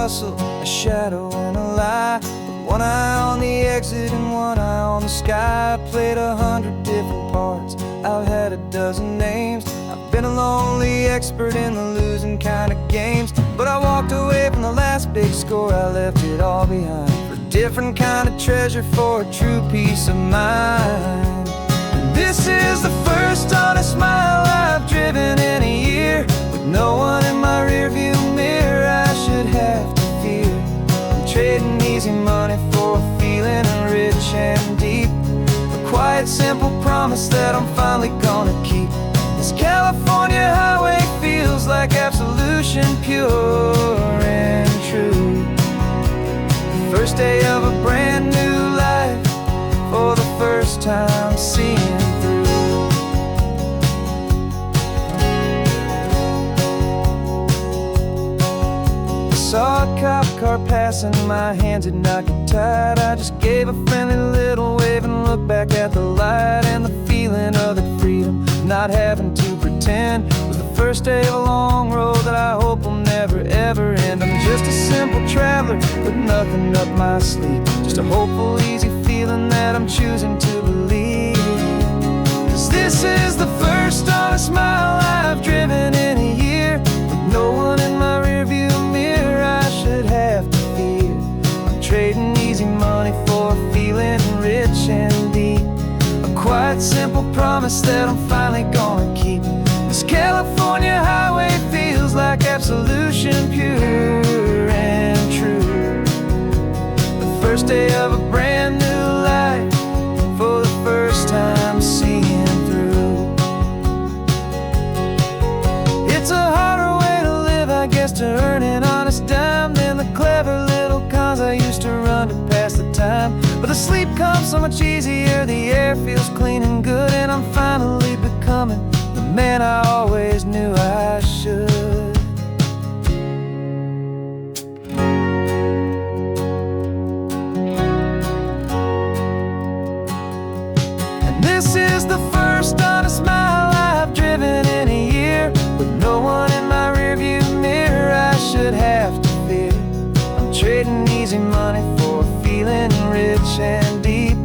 hustle, a shadow and a lie. With one eye on the exit and one eye on the sky. I played 100 different parts, I've had a dozen names. I've been a lonely expert in the losing kind of games. But I walked away from the last big score, I left it all behind for a different kind of treasure, for a true peace of mind. And this is the first honest mile I've driven in a year, with no one in my rearview mirror I should have to fear. I'm trading easy money for a feeling rich and deep, a quiet simple promise that I'm finally gonna keep. This California highway feels like absolution, pure and true. The first day of a brand new life, for the first time seeing through. I saw a cop car passing, my hands had not got tied. I just gave a friendly little wave and looked back at the light. And the feeling of that freedom, not having to pretend, was the first day of a long road that I hope will never ever end. I'm just a simple traveler with nothing up my sleeve, just a hopeful, easy feeling that I'm choosing to believe. 'Cause this is the first honest mile I've driven in a year, with no one in my rearview mirror I should have to fear. I'm trading easy money for a feeling rich and deep, a quiet simple promise that I'm finally gonna keep. This California highway feels like absolution, pure and true. The first day of a brand new life, for the first time seeing through. It's a harder way to live, I guess, to earn an honest dime than the clever little cons I used to run to pass the time. But the sleep comes so much easier, the air feels clean and good, and I'm finally becoming the man I always knew I should. And this is the first honest mile I've driven in a year, with no one in my rearview mirror I should have to fear. I'm trading easy money for a feeling rich and deep,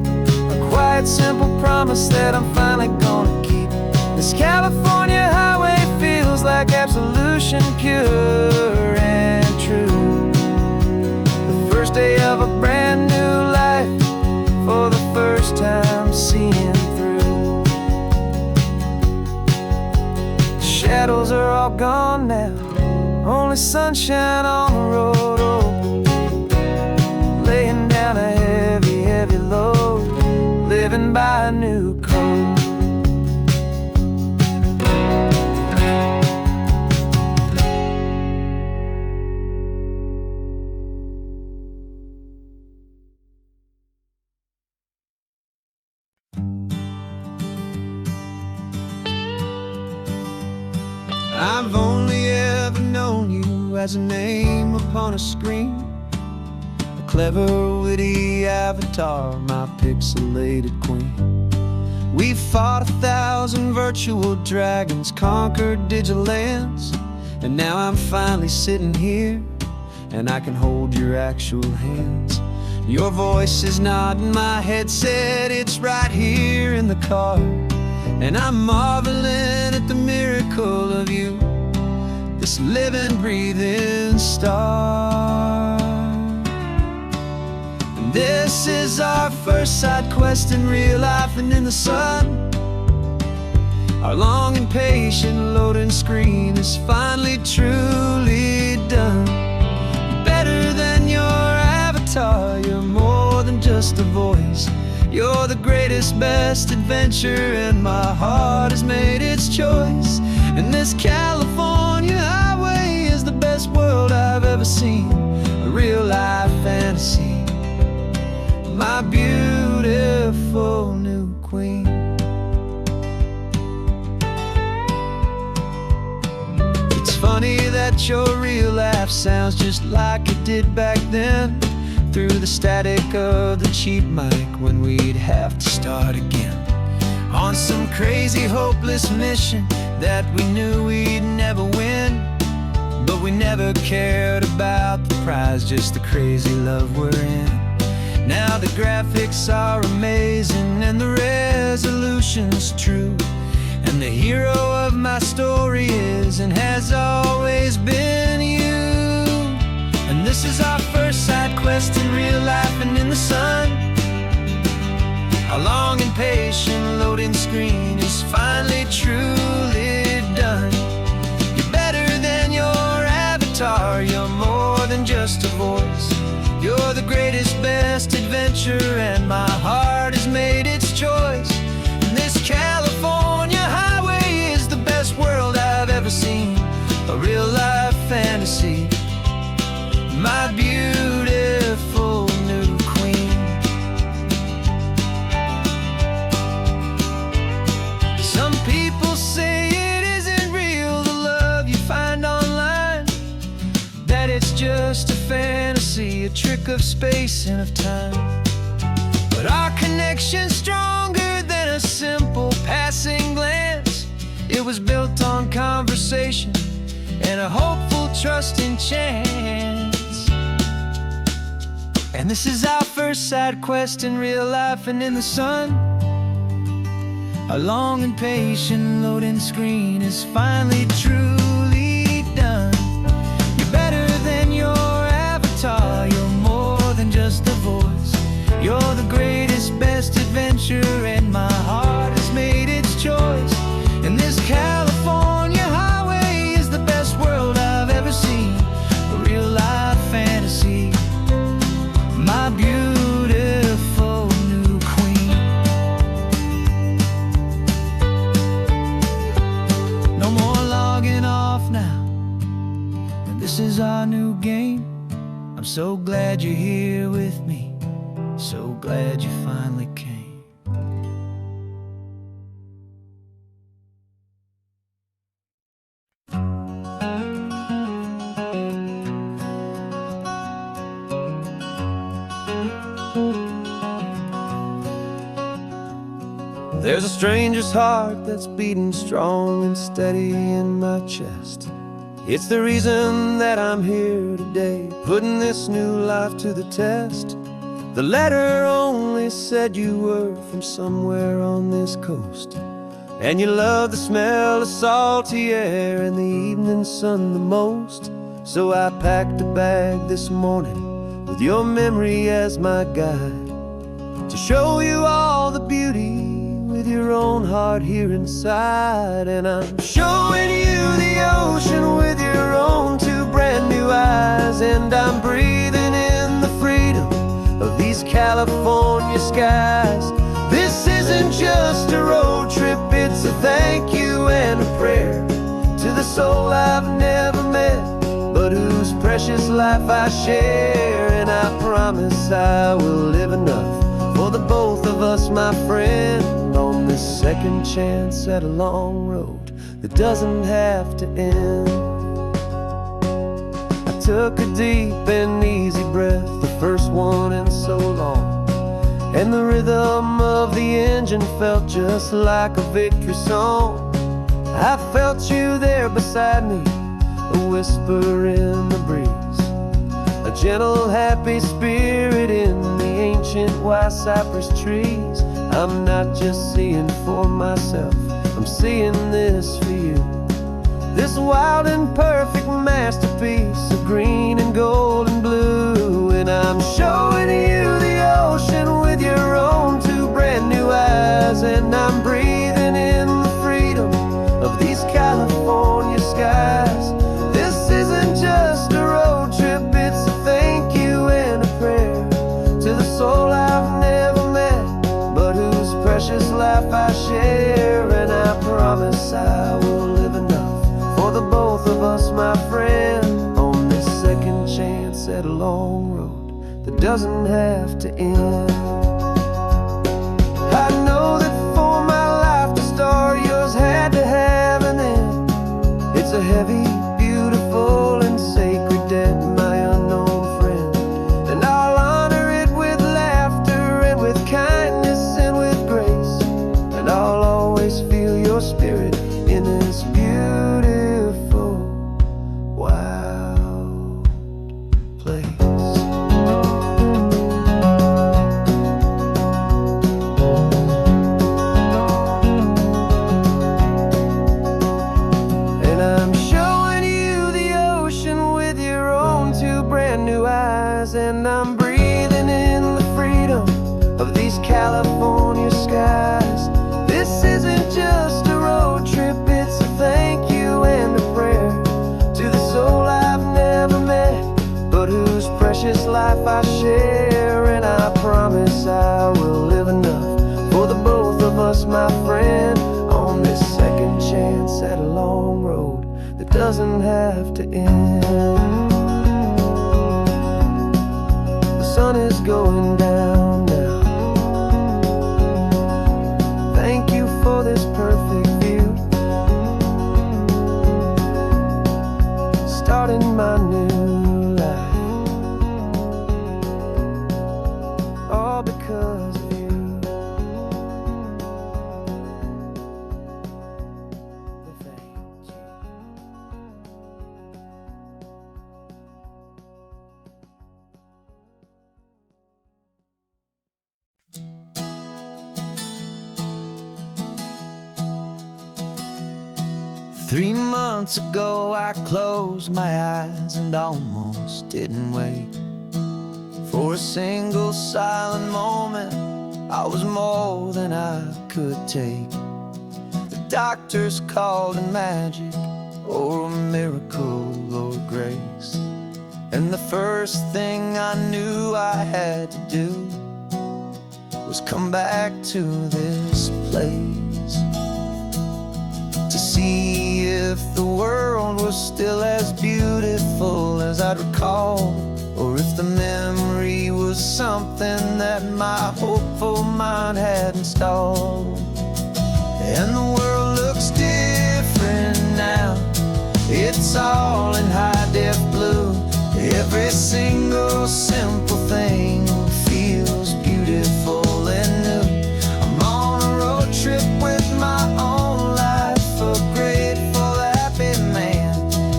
a quiet simple promise that I'm finally gonna keep. This California highway feels like absolution, pure and true. The first day of a brand new life, for the first time seeing through. The shadows are all gone now, only sunshine on the road. Oh, laying down a heavy, heavy load, living by a new code. I've only ever known you as a name upon a screen, a clever, witty avatar, my pixelated queen. We fought 1,000 virtual dragons, conquered digital lands, and now I'm finally sitting here, and I can hold your actual hands. Your voice is not in my headset, it's right here in the car, and I'm marveling at the miracle of you, this living, breathing star. And this is our first side quest in real life and in the sun. Our long and patient loading screen is finally truly done. Better than your avatar, you're more than just a voice. You're the greatest, best adventure, and my heart has made its choice. And this California highway is the best world I've ever seen, a real life fantasy, my beautiful new queen. It's funny that your real life sounds just like it did back then, through the static of the cheap mic when we'd have to start again, on some crazy hopeless mission that we knew we'd never win. but we never cared about the prize, just the crazy love we're in. Now the graphics are amazing and the resolution's true, and the hero of my story is and has always been you. And this is our first side quest in real life and in the sun. Our long and patient loading screen is finally truly done. You're better than your avatar, you're more than just a voice. You're the greatest, best adventure, and my heart has made its choice. And this California highway is the best world I've ever seen, a real life fantasy, my beautiful new queen. Some people say it isn't real, the love you find online, that it's just a fantasy, a trick of space and of time. But our connection's stronger than a simple passing glance. It was built on conversation and a hopeful, trusting chance. And this is our first side quest in real life and in the sun. Our long and patient loading screen is finally truly done. You're better than your avatar, you're more than just a voice. You're the greatest, best adventure, and my heart has made its choice. And this California highway is the best world I've ever seen, a real life fantasy, my beautiful new queen. No more logging off now, and this is our new game. I'm so glad you're here with me, so glad you finally came. There's a stranger's heart that's beating strong and steady in my chest. It's the reason that I'm here today, putting this new life to the test. The letter only said you were from somewhere on this coast, and you love the smell of salty air and the evening sun the most. So I packed a bag this morning with your memory as my guide, to show you all the beauty with your own heart here inside. And I'm showing you the ocean with your own two brand new eyes, and I'm breathing in the freedom of these California skies. This isn't just a road trip, it's a thank you and a prayer to the soul I've never met, but whose precious life I share. And I promise I will live enough for the both of us, my friend, on this second chance at a long road that doesn't have to end. I took a deep and easy breath, the first one in so long, and the rhythm of the engine felt just like a victory song. I felt you there beside me, a whisper in the breeze, a gentle happy spirit in the ancient white cypress trees. I'm not just seeing for myself, I'm seeing this for you, this wild and perfect masterpiece of green and gold and blue. And I'm showing you the ocean with your own two brand new eyes, and I'm breathing in the freedom of these California skies. This isn't just a road trip, it's a thank you and a prayer to the soul I've never met, but whose precious life I share. And I promise I will live enough for the both of us, my friend, on this second chance at a long road that doesn't have to end. I know that for my life to start, yours had to have an end. It's a heavy, beautiful, and sacred debt, my unknown friend, and I'll honor it with laughter and with kindness and with grace, and I'll always feel your spirit in this beautiful, wild my friend, on this second chance at a long road that doesn't have to end. The sun is going down now. Thank you for this perfect view, starting my new life, all because of you. Thank you. 3 months ago I closed my eyes and almost didn't wait for a single silent moment. I was more than I could take. The doctors called it magic, or a miracle, or grace. And the first thing I knew I had to do was come back to this place, to see if the world was still as beautiful as I'd recall, or if the memory was something that my hopeful mind had installed. And the world looks different now. It's all in high-def blue. Every single simple thing feels beautiful and new. I'm on a road trip with my own life, a grateful, happy man,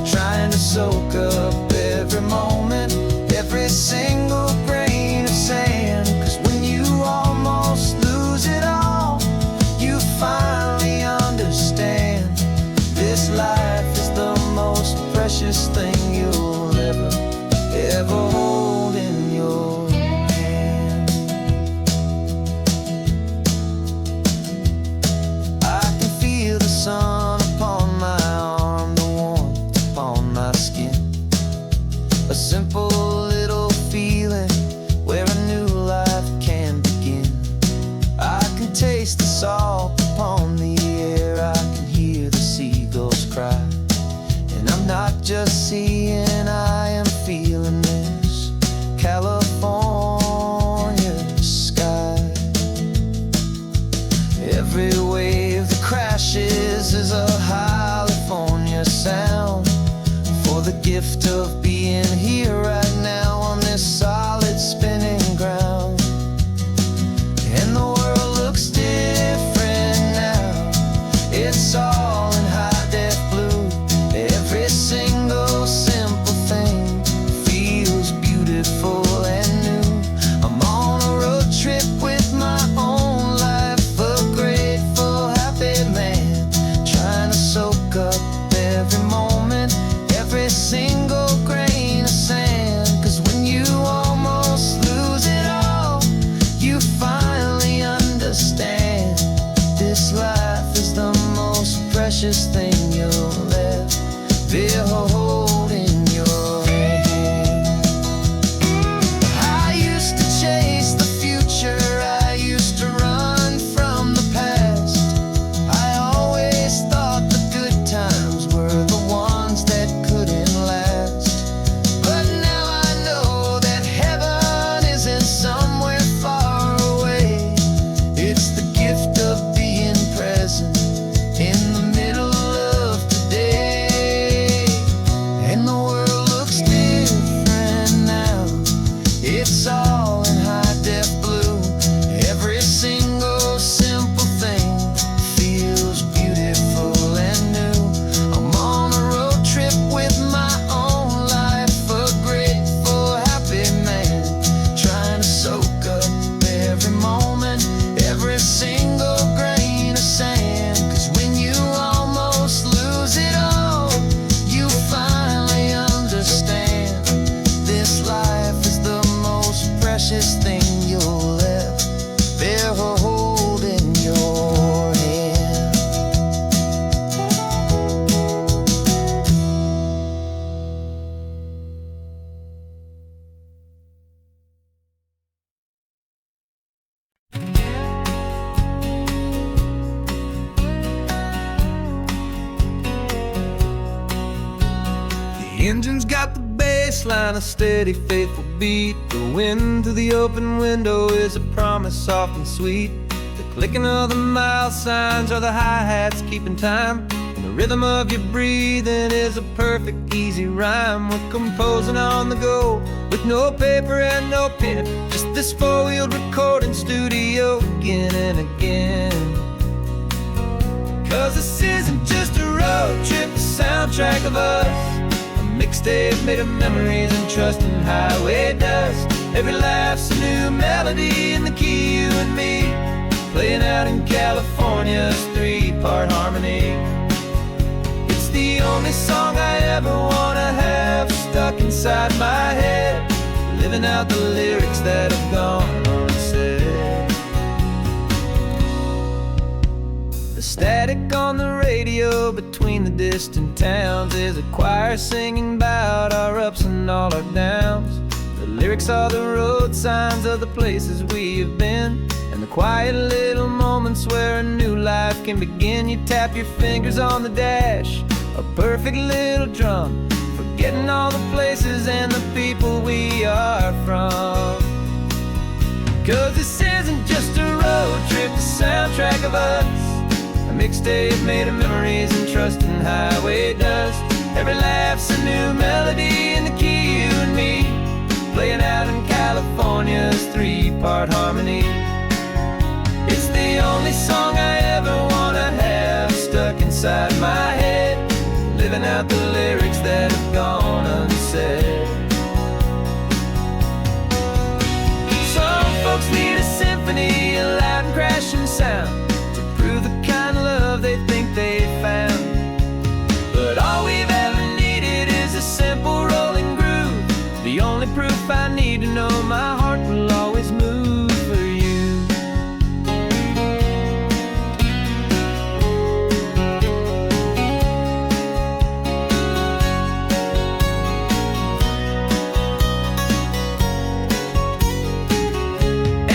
trying to soak up every moment, every single grain of sand. 'Cause when you almost lose it all, you finally understand this life is the most precious thing you'll ever hold in your hand. I can feel the sun upon my arm, the warmth upon my skin, a simple little feeling where a new life can begin. I can taste the salt upon the air, I can hear the seagulls cry, and I'm not just seeing, I am feeling this California sky. Every wave that crashes is a California sound, for the gift of being here right now on this solid spinning ground. And the world looks different now. It's all in high-def blue. Every single simple thing feels beautiful and new. I'm on a road trip with my own life, a grateful, happy man, trying to soak up every moment, every single grain of sand. 'Cause when you almost lose it all, you finally understand this life is the most precious thing you'll ever hold in your hand. I used to chase the future, I used to run from the past. I always thought the good times were the ones that couldn't last. But now I know that heaven isn't somewhere far away. It's the gift of being present in the middle of today. engine's got the bass line, a steady, faithful beat. The wind through the open window is a promise soft and sweet. The clicking of the mile signs are the hi-hats keeping time. And the rhythm of your breathing is a perfect, easy rhyme. We're composing on the go with no paper and no pen, just this four-wheeled recording studio again and again. 'Cause this isn't just a road trip, the soundtrack of us. A mixtape made of memories and trust in highway dust. Every laugh's a new melody in the key, you and me, playing out in California's three-part harmony. It's the only song I ever wanna have stuck inside my head, living out the lyrics that have gone unsaid. The static on the radio between the distant towns is a choir singing about our ups and all our downs. The lyrics are the road signs of the places we have been, and the quiet little moments where a new life can begin. You tap your fingers on the dash, a perfect little drum, forgetting all the places and the people we are from. 'Cause this isn't just a road trip, the soundtrack of us. A mixtape made of memories and trust in highway dust. Every laugh's a new melody in the key, you and me, playing out in California's three-part harmony. It's the only song I ever wanna have stuck inside my head, living out the lyrics that have gone unsaid. Some folks need a symphony, a loud and crashing sound, to prove the kind of love they think they found. But all we've ever needed is a simple rolling groove, the only proof I need to know my heart will always move for you.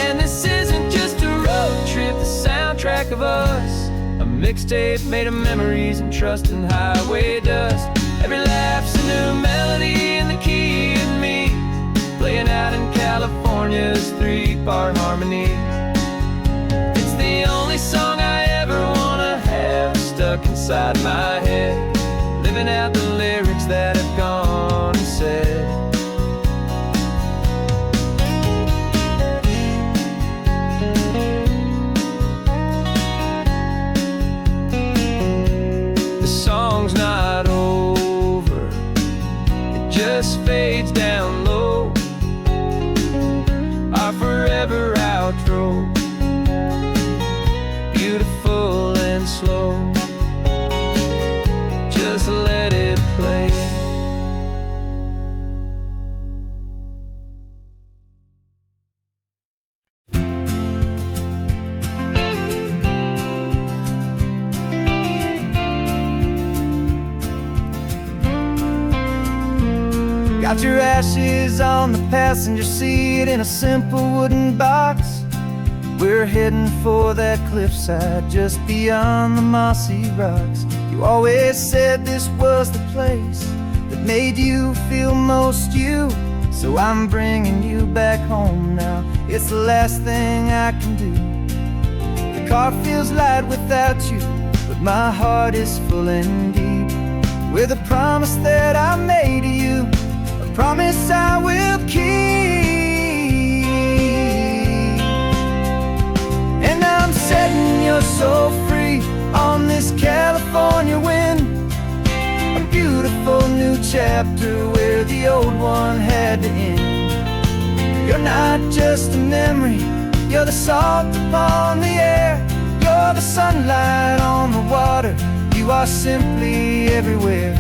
And this isn't just a road trip, the soundtrack of us. A mixtape made of memories and trust in highway dust. Every laugh's a new melody in the key, you and me, playing out in California's three-part harmony. It's the only song I ever wanna have stuck inside my head, living out the lyrics that have gone unsaid. The song's not over, it just fades down low, our forever outro, beautiful and slow. Just let it play. Got your ashes on the passenger seat in a simple wooden box. We're heading for that cliffside just beyond the mossy rocks. You always said this was the place that made you feel most you, so I'm bringing you back home now. It's the last thing I can do. The car feels light without you, but my heart is full and deep with a promise that I made to you, a promise I will keep. And I'm setting your soul free on this California wind, a beautiful new chapter where the old one had to end. You're not just a memory, you're the salt upon the air, you're the sunlight on the water, you are simply everywhere.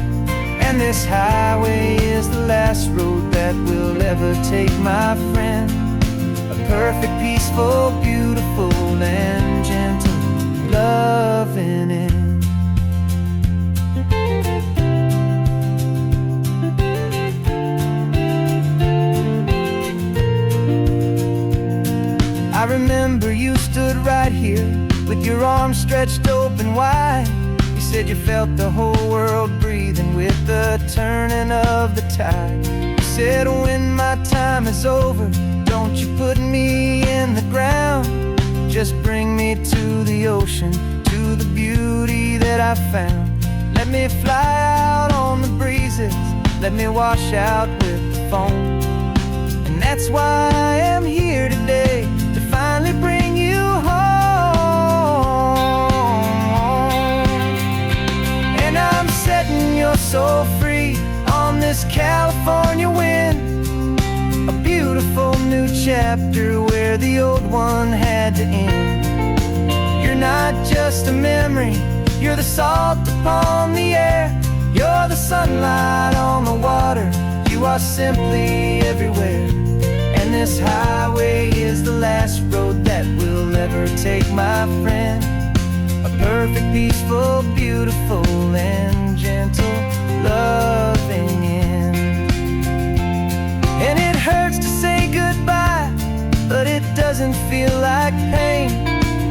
And this highway is the last road that we'll ever take, my friend. A perfect, peaceful, beautiful, and gentle loving end. I remember you stood right here with your arms stretched open wide. You said you felt the whole world breathing with the turning of the tide. You said when my time is over, don't you put me in the ground. Just bring me to the ocean, to the beauty that I found. Let me fly out on the breezes, let me wash out with the foam. And that's why I am here today, to finally bring you home. And I'm setting your soul free on this California wind, a beautiful new chapter where the old one had to end. You're not just a memory, you're the salt upon the air. You're the sunlight on the water, you are simply everywhere. And this highway is the last road that we'll ever take, my friend. A perfect, peaceful, beautiful, and gentle, loving end. And it hurts to say goodbye, but it doesn't feel like pain.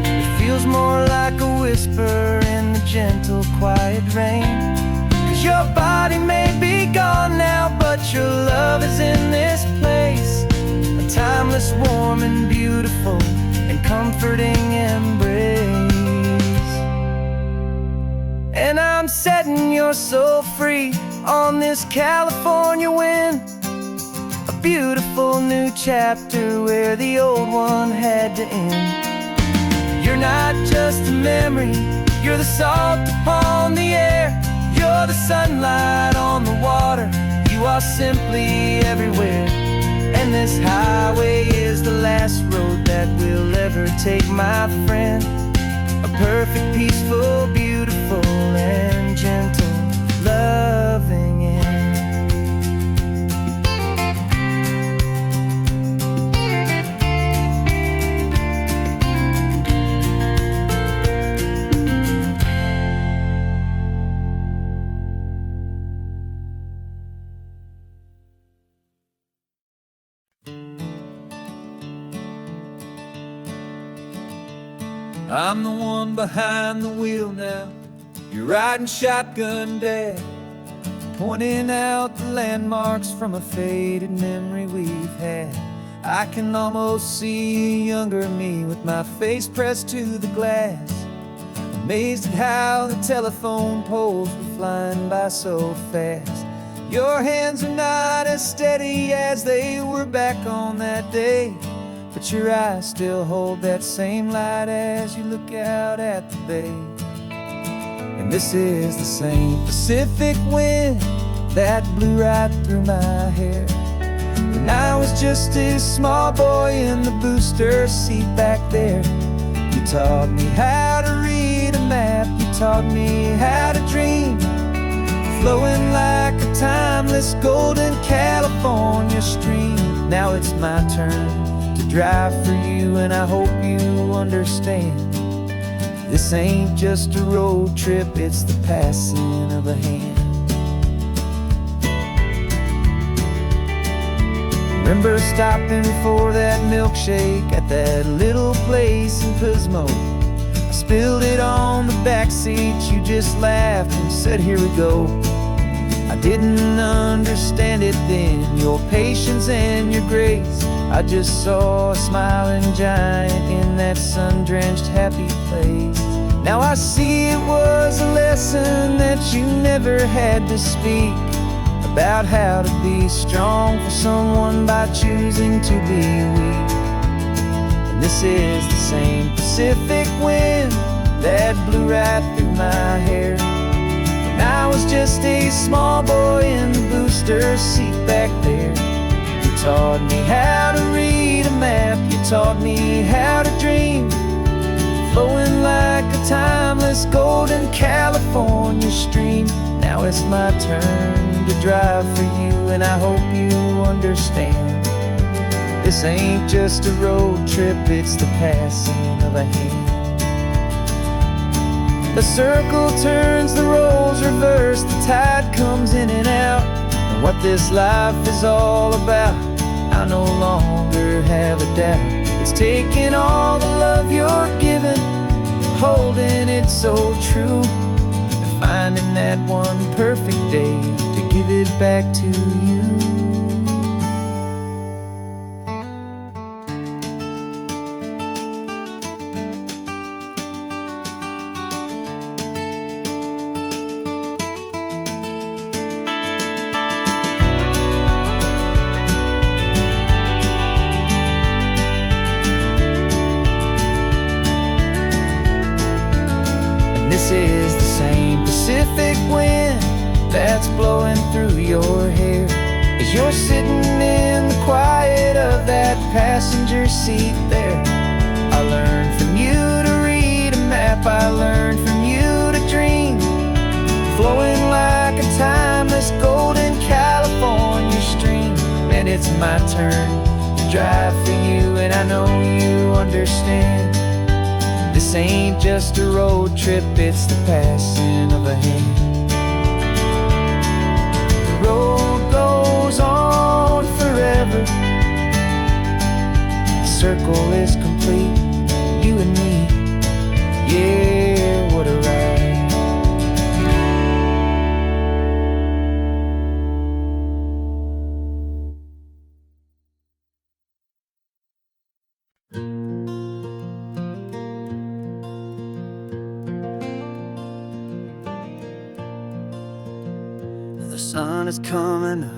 It feels more like a whisper in the gentle, quiet rain. 'Cause your body may be gone now, but your love is in this place, a timeless, warm, and beautiful, and comforting embrace. And I'm setting your soul free on this California wind, a beautiful new chapter where the old one had to end. You're not just a memory, you're the salt upon the air. You're the sunlight on the water, you are simply everywhere. And this highway is the last road that we'll ever take, my friend. A perfect, peaceful, beautiful, and gentle, loving end. I'm the one behind the wheel now, you're riding shotgun, Dad, pointing out the landmarks from a faded memory we've had. I can almost see a younger me with my face pressed to the glass, amazed at how the telephone poles were flying by so fast. Your hands are not as steady as they were back on that day, but your eyes still hold that same light as you look out at the bay. And this is the same Pacific wind that blew right through my hair when I was just a small boy in the booster seat back there. You taught me how to read a map, you taught me how to dream, flowing like a timeless golden California stream. Now it's my turn to drive for you, and I hope you understand. This ain't just a road trip, it's the passing of a hand. Remember stopping for that milkshake at that little place in Pismo? I spilled it on the back seat, you just laughed and said, here we go. I didn't understand it then, your patience and your grace. I just saw a smiling giant in that sun-drenched happy place. Now I see it was a lesson that you never had to speak, about how to be strong for someone by choosing to be weak. And this is the same Pacific wind that blew right through my hair when I was just a small boy in the booster seat back there. You taught me how to read a map, you taught me how to dream, flowing like a timeless golden California stream. Now it's my turn to drive for you, and I hope you understand. This ain't just a road trip, it's the passing of a hand. The circle turns, the roles reverse, the tide comes in and out. And what this life is all about, I no longer have a doubt. It's taking all the love you're giving, holding it so true, and finding that one perfect day to give it back to you. This is the same Pacific wind that's blowing through your hair as you're sitting in the quiet of that passenger seat there. I learned from you to read a map, I learned from you to dream, flowing like a timeless golden California stream. And it's my turn to drive for you, and I know you understand. This ain't just a road trip, it's the passing of a hand. The road goes on forever. The circle is complete, you and me. Yeah, what a ride. The sun is coming up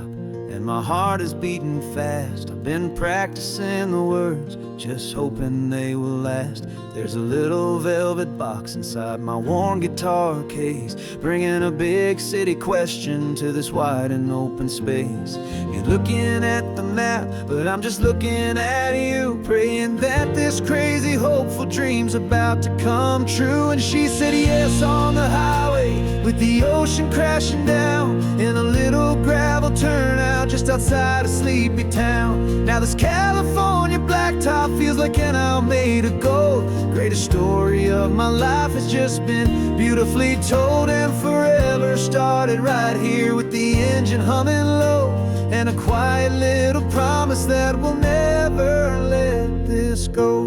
and my heart is beating fast. I've been practicing the words, just hoping they will last. There's a little velvet box inside my worn guitar case, bringing a big city question to this wide and open space. You're looking at the map, but I'm just looking at you, praying that this crazy hopeful dream's about to come true. And she said yes on the highway, with the ocean crashing down in a little gravel turnout just outside a sleepy town. Now this California blacktop feels like an owl made of gold. Greatest story of my life has just been beautifully told, and forever started right here with the engine humming low, and a quiet little promise that we'll never let this go.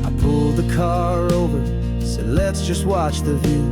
I pulled the car over, said let's just watch the view.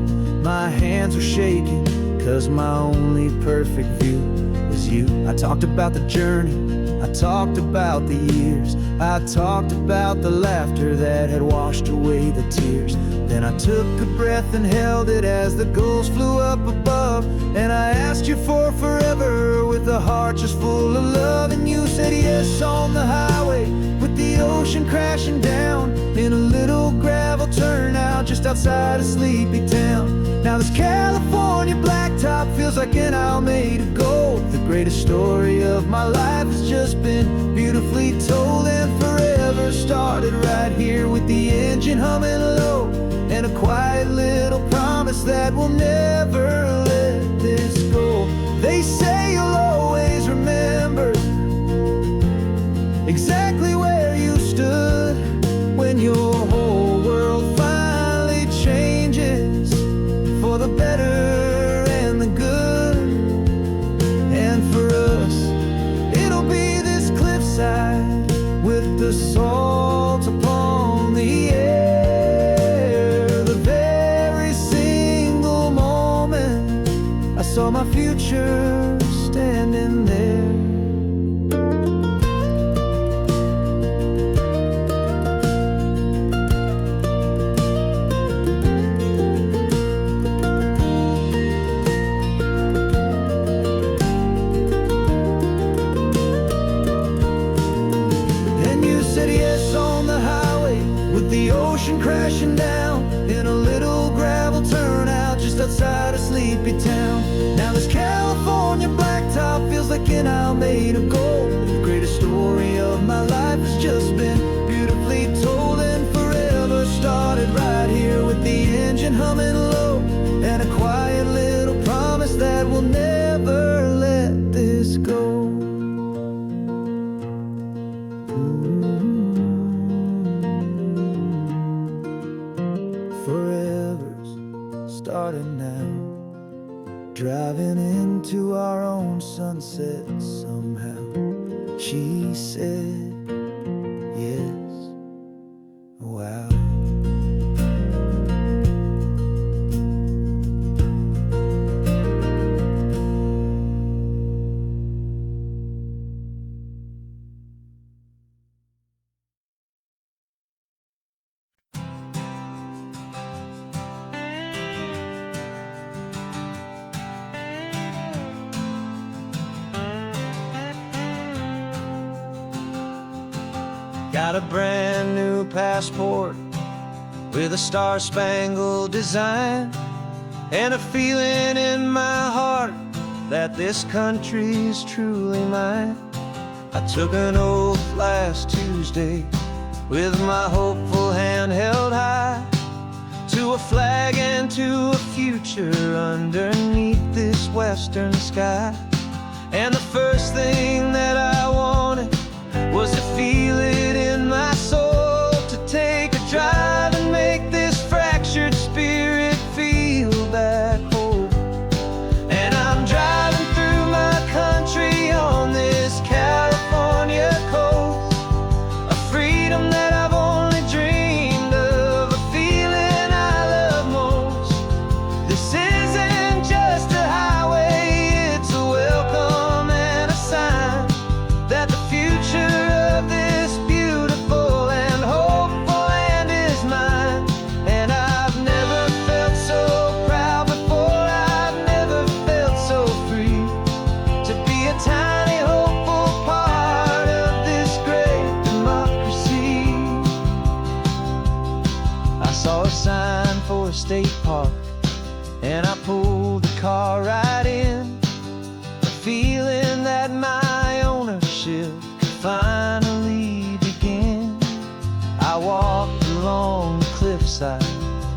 My hands were shaking, cause my only perfect view was you. I talked about the journey, I talked about the years, I talked about the laughter that had washed away the tears. Then I took a breath and held it as the gulls flew up above, and I asked you for forever with a heart just full of love. And you said yes on the highway, with the ocean crashing down in a little gravel turnout just outside a sleepy town. Now this California blacktop feels like an owl made of gold. The greatest story of my life has just been beautifully told, and forever started right here with the engine humming low, and a quiet little promise that we'll never let this go. They say you'll always remember exactly where you stood when your whole world finally changes for the better and the good. And for us, it'll be this cliffside with the salt upon the air. The very single moment I saw my future standing there. The ocean crashing down in a little gravel turnout just outside a sleepy town. Now this California blacktop feels like an owl made of gold. The greatest story of my life has just been beautifully told, and forever started right here with the engine humming low, and a quiet little promise that we'll never let this go. Forever's started now, driving into our own sunset somehow. She said yes, wow. Got a brand new passport with a star-spangled design, and a feeling in my heart that this country's truly mine. I took an oath last Tuesday with my hopeful hand held high, to a flag and to a future underneath this western sky. And the first thing that I wanted was to feel it in my soul, to take a drive and make this fractured spirit feel back home. And I'm driving through my country on this California coast, a freedom that I've only dreamed of, a feeling I love most. This isn't just a highway, it's a welcome and a sign that the future of this beautiful and hopeful land is mine. And I've never felt so proud before, I've never felt so free, to be a tiny hopeful part of this great democracy. I saw a sign for a state park, and I pulled the car right in, a feeling that my ownership could finally begin. I walked along the cliffside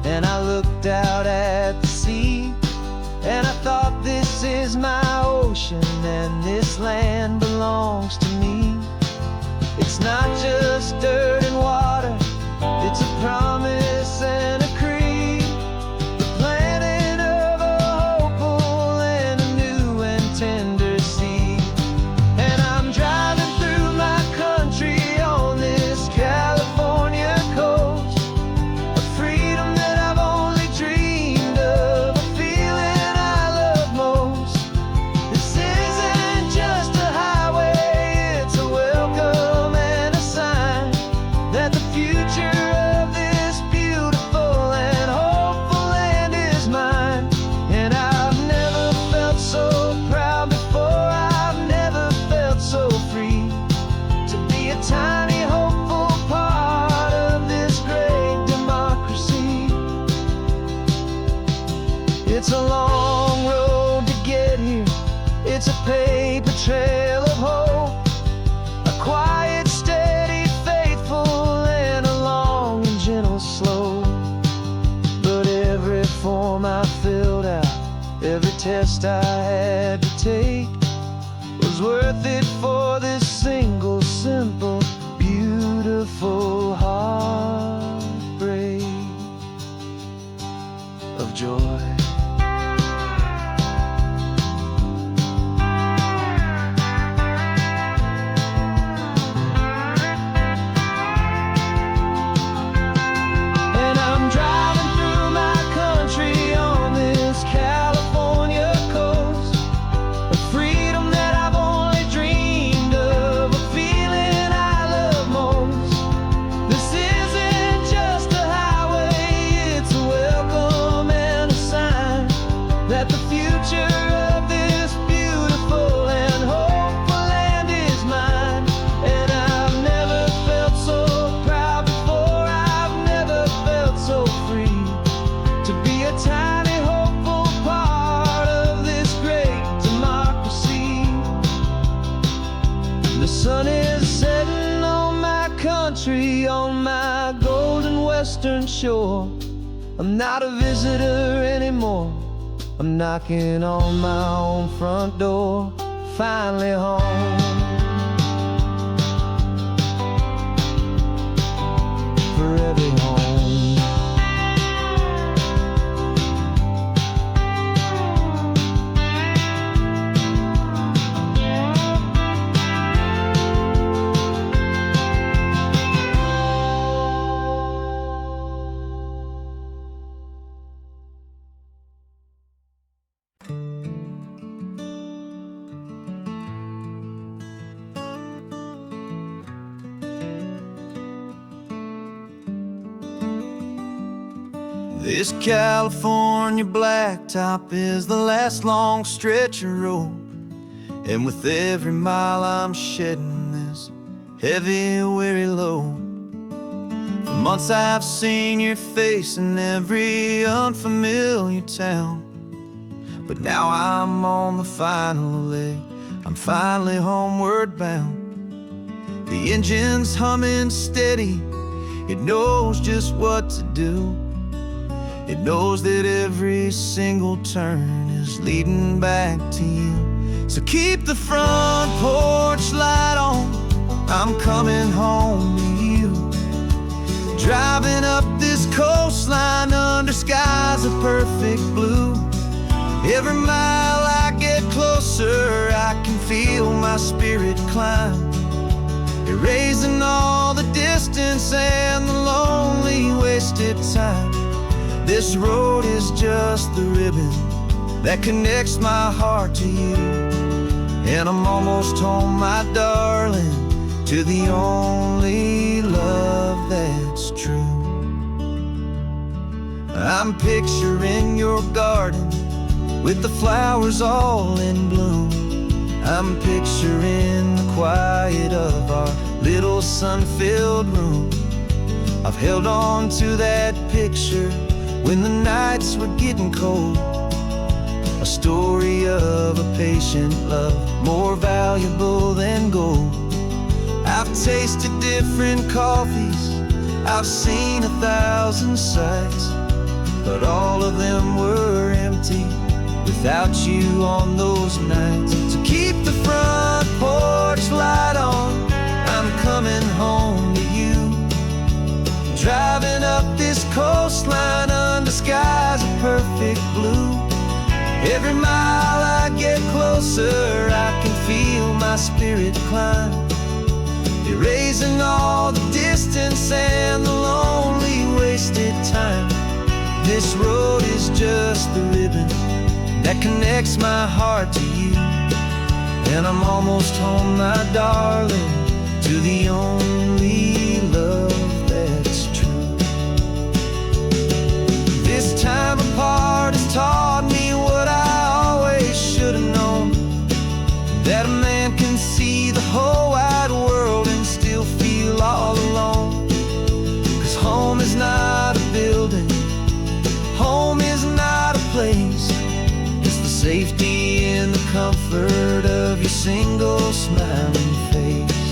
and I looked out at the sea, and I thought, this is my ocean and this land belongs to me. It's not just dirt and water, it's a promise and a creed, the planting of a hopeful and a new and tender seed. And I'm driving through my country on this California coast, a freedom that I've only dreamed of, a feeling I love most. This isn't just a highway, it's a welcome and a sign that the future of this beautiful and hopeful land is mine. And I've never felt so proud before, I've never felt so free, to be a tiny hopeful part of this great democracy. It's a long road to get here, it's a paper trail of hope, a quiet, steady, faithful, and a long and gentle slope. But every form I filled out, every test I had to take, was worth it for this single, simple, beautiful heartbreak of joy. And I'm driving through my country on this California coast, a freedom that I've only dreamed of, a feeling I love most. This isn't just a highway, it's a welcome and a sign that the future of this beautiful and hopeful land is mine. And I've never felt so proud before, I've never felt so free, to be a tiny hopeful part of this great democracy. The sun is setting on my country, on my golden western shore. I'm not a visitor anymore, I'm knocking on my own front door, finally home. Forever home. This California blacktop is the last long stretch of road, and with every mile I'm shedding this heavy, weary load. For months I've seen your face in every unfamiliar town, but now I'm on the final leg. I'm finally homeward bound. The engine's humming steady. It knows just what to do. It knows that every single turn is leading back to you. So keep the front porch light on, I'm coming home to you. Driving up this coastline under skies of perfect blue. Every mile I get closer, I can feel my spirit climb, erasing all the distance and the lonely wasted time. This road is just the ribbon that connects my heart to you. And I'm almost home, my darling, to the only love that's true. I'm picturing your garden with the flowers all in bloom. I'm picturing the quiet of our little sun-filled room. I've held on to that picture when the nights were getting cold. A story of a patient love, more valuable than gold. I've tasted different coffees, I've seen 1,000 sights, but all of them were empty without you on those nights. So keep the front porch light on, I'm coming home to you. Driving up this coastline under skies of perfect blue. Every mile I get closer, I can feel my spirit climb, erasing all the distance and the lonely wasted time. This road is just the ribbon that connects my heart to you. And I'm almost home, my darling, to the only love that's true. This time apart has taught me what I always should have known, that a man can see the whole wide world and still feel all alone. 'Cause home is not a building, home is not a place, it's the safety and the comfort of your single smiling face.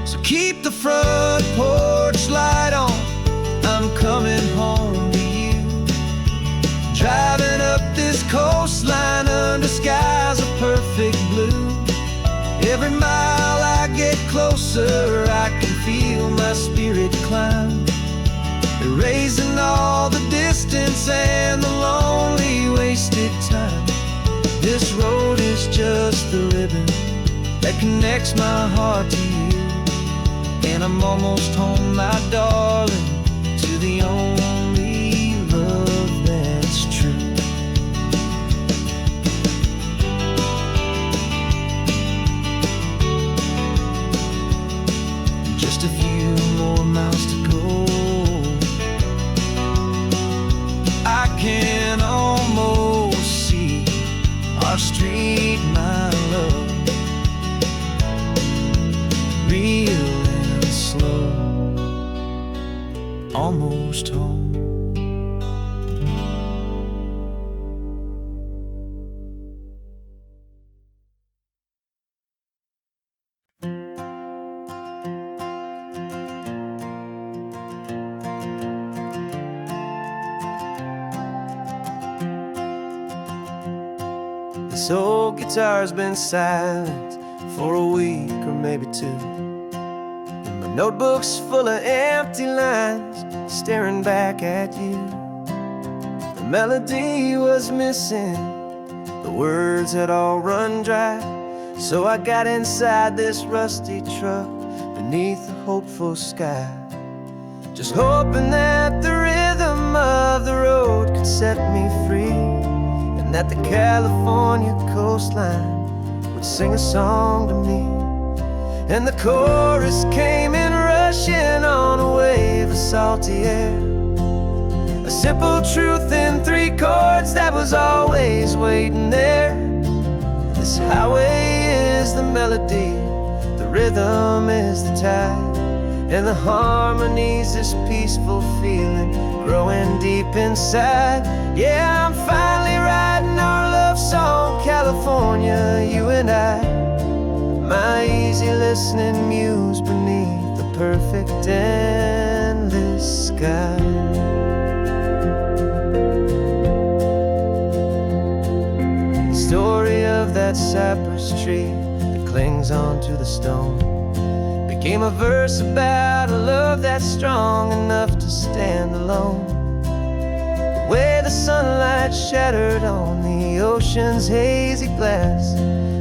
So keep the front porch light on, I'm coming home to you. Driving up this coastline under skies of perfect blue. Every mile I get closer, I can feel my spirit climb, erasing all the distance and the lonely wasted time. This road is just the ribbon that connects my heart to you. And I'm almost home, my darling, to the only love that's true. Just a few more miles to go, I can almost see our street, my love, real and slow, almost home. This old guitar's been silent for a week or maybe two, and my notebook's full of empty lines staring back at you. The melody was missing, the words had all run dry, so I got inside this rusty truck beneath a hopeful sky, just hoping that the rhythm of the road could set me free, that the California coastline would sing a song to me. And the chorus came in rushing on a wave of salty air, a simple truth in 3 chords that was always waiting there. This highway is the melody, the rhythm is the tide, and the harmony's this peaceful feeling growing deep inside. Yeah, I'm finally writing our love song, California, you and I. My easy listening muse beneath the perfect endless sky. The story of that cypress tree that clings onto the stone became a verse about a love that's strong enough to stand alone. The way the sunlight shattered on the ocean's hazy glass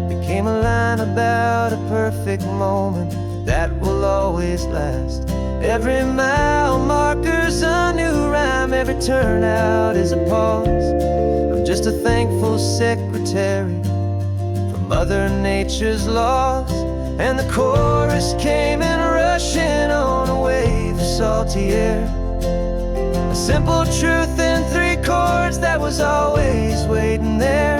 became a line about a perfect moment that will always last. Every mile marker's a new rhyme, every turnout is a pause. I'm just a thankful secretary for Mother Nature's laws. And the chorus came in rushing on a wave of salty air, a simple truth in 3 chords that was always waiting there.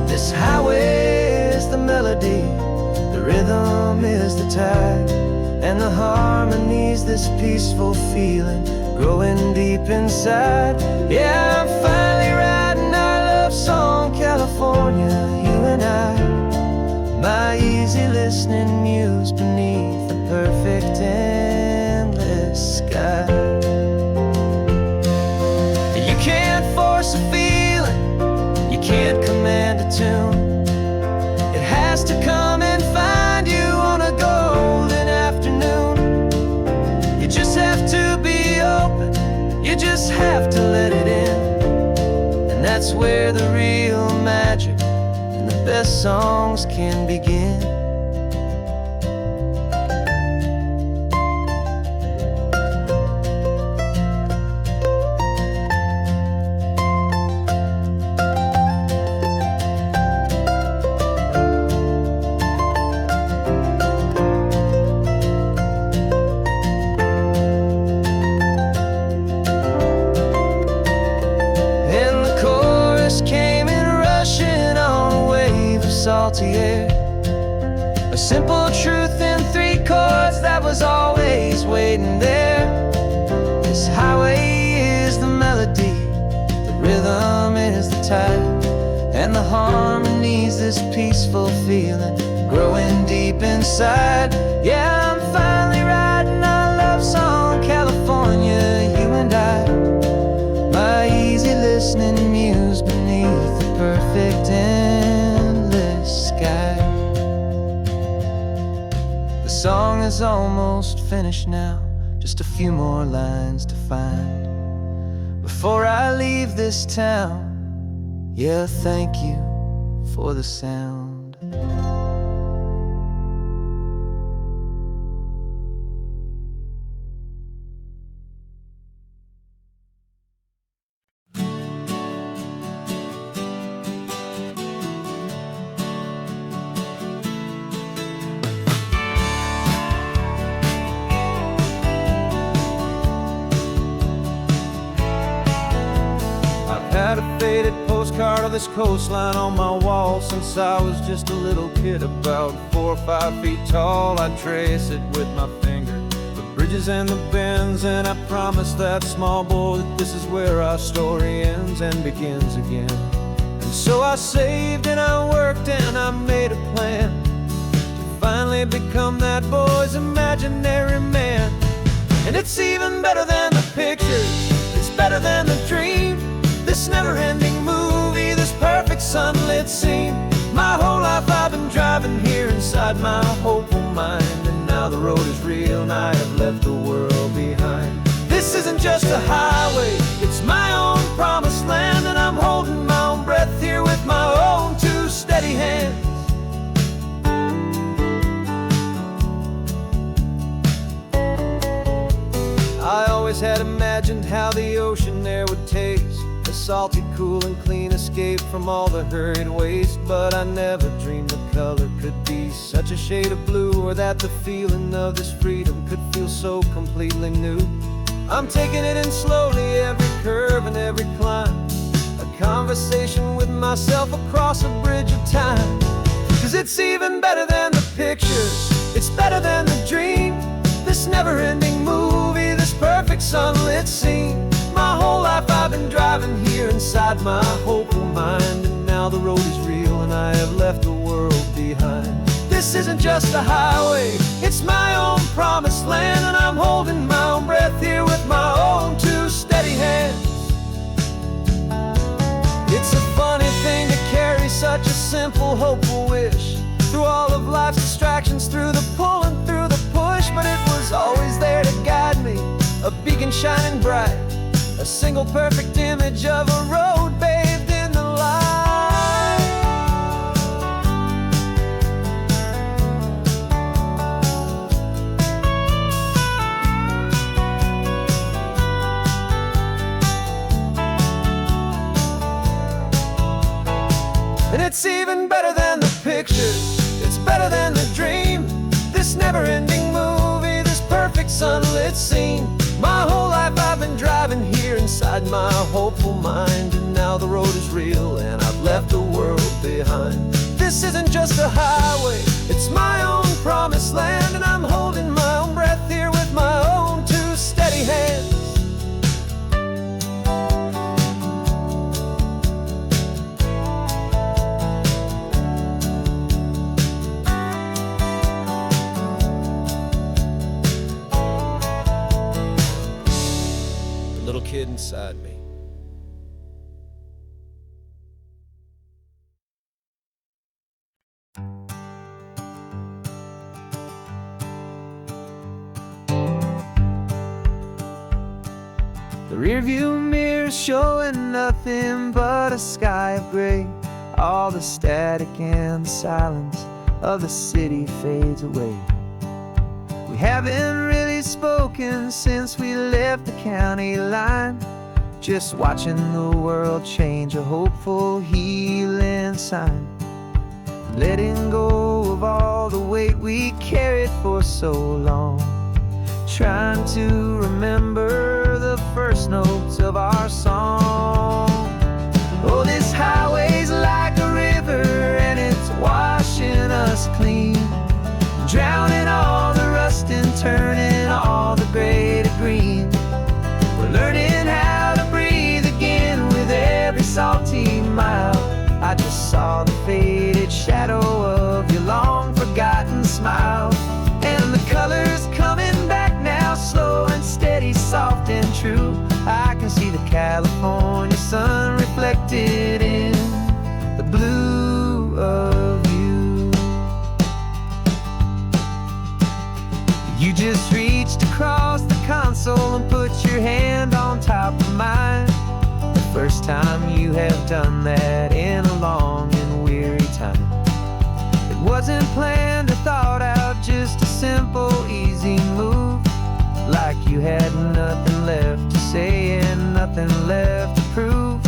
This highway is the melody, the rhythm is the tide, and the harmony's this peaceful feeling growing deep inside. Yeah, I'm finally writing our love song, California, you and I. My easy listening muse beneath the perfect endless sky. You can't force a feeling, you can't command a tune. It has to come and find you on a golden afternoon. You just have to be open, you just have to let it in. And that's where the real magic, the best songs can begin. And the chorus came in rushing on a wave of salty air, a simple truth in 3 chords that was always waiting there. This highway is the melody, the rhythm is the tide, and the harmony's this peaceful feeling growing deep inside. Yeah, I'm finally writing our love song, California, you and I. My easy listening muse beneath the perfect endless sky. The song is almost finished now, just a few more lines to find before I leave this town. Yeah, thank you for the sound. Had a faded postcard of this coastline on my wall since I was just a little kid, about 4 or 5 feet tall. I trace it with my finger, the bridges and the bends, and I promise that small boy that this is where our story ends and begins again. And so I saved and I worked and I made a plan to finally become that boy's imaginary man. And it's even better than the pictures, it's better than the dream, this never-ending movie, this perfect sunlit scene. My whole life I've been driving here inside my hopeful mind, and now the road is real and I have left the world behind. This isn't just a highway, it's my own promised land, and I'm holding my own breath here with my own 2 steady hands. I always had imagined how the ocean there would taste, a salty, cool and clean escape from all the hurried waste. But I never dreamed the color could be such a shade of blue, or that the feeling of this freedom could feel so completely new. I'm taking it in slowly, every curve and every climb, a conversation with myself across a bridge of time. 'Cause it's even better than the pictures, It's better than the dream, this never-ending movie, this perfect sunlit scene. My whole life I've been driving here inside my hopeful mind, and now the road is real and I have left the world behind. This isn't just a highway, it's my own promised land, and I'm holding my own breath here with my own two steady hands. It's a funny thing to carry such a simple, hopeful wish through all of life's distractions, through the pull and through the push. But it was always there to guide me, a beacon shining bright, a single perfect image of a road bathed in the light. And it's even better than the pictures, it's better than the dream, this never-ending movie, this perfect sunlit scene. My whole life I've been driving here inside my hopeful mind, and now the road is real and I've left the world behind. This isn't just a highway, it's my own promised land, and I'm holding my own breath here with my own two steady hands. Little kid inside me. The rearview mirror showing nothing but a sky of gray. All the static and the silence of the city fades away. We haven't really spoken since we left the county line, just watching the world change, a hopeful healing sign. Letting go of all the weight we carried for so long, trying to remember the first notes of our song. Oh, this highway's like a river and it's washing us clean, drowning all the rust and turning all the gray to green. We're learning how to breathe again with every salty mile. I just saw the faded shadow of your long forgotten smile, and the colors coming back now, slow and steady, soft and true. I can see the California sun reflected in the blue of you. You just reached across the console and put your hand on top of mine. The first time you have done that in a long and weary time. It wasn't planned or thought out, just a simple, easy move. Like you had nothing left to say and nothing left to prove.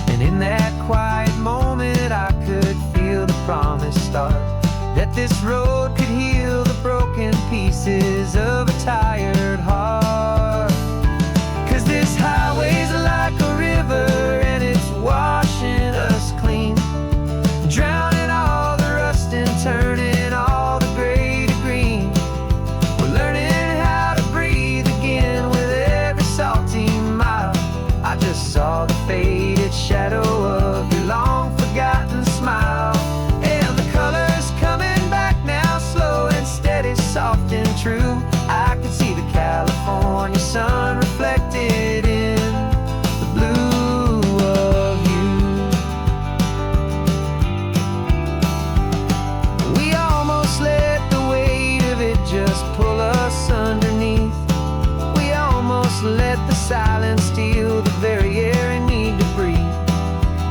And in that quiet moment I could feel the promise start, that this road could heal the broken pieces of a tired heart. 'Cause this highway's like a river and it's washing us clean, drowning all the rust and turning all the gray to green. We're learning how to breathe again with every salty mile. I just saw the faded shadow of your long forgotten smile, and the colors coming back now, slow and steady, soft and true. I can see the California sun reflected in the blue of you. We almost let the weight of it just pull us underneath. We almost let the silence steal the very air I need to breathe.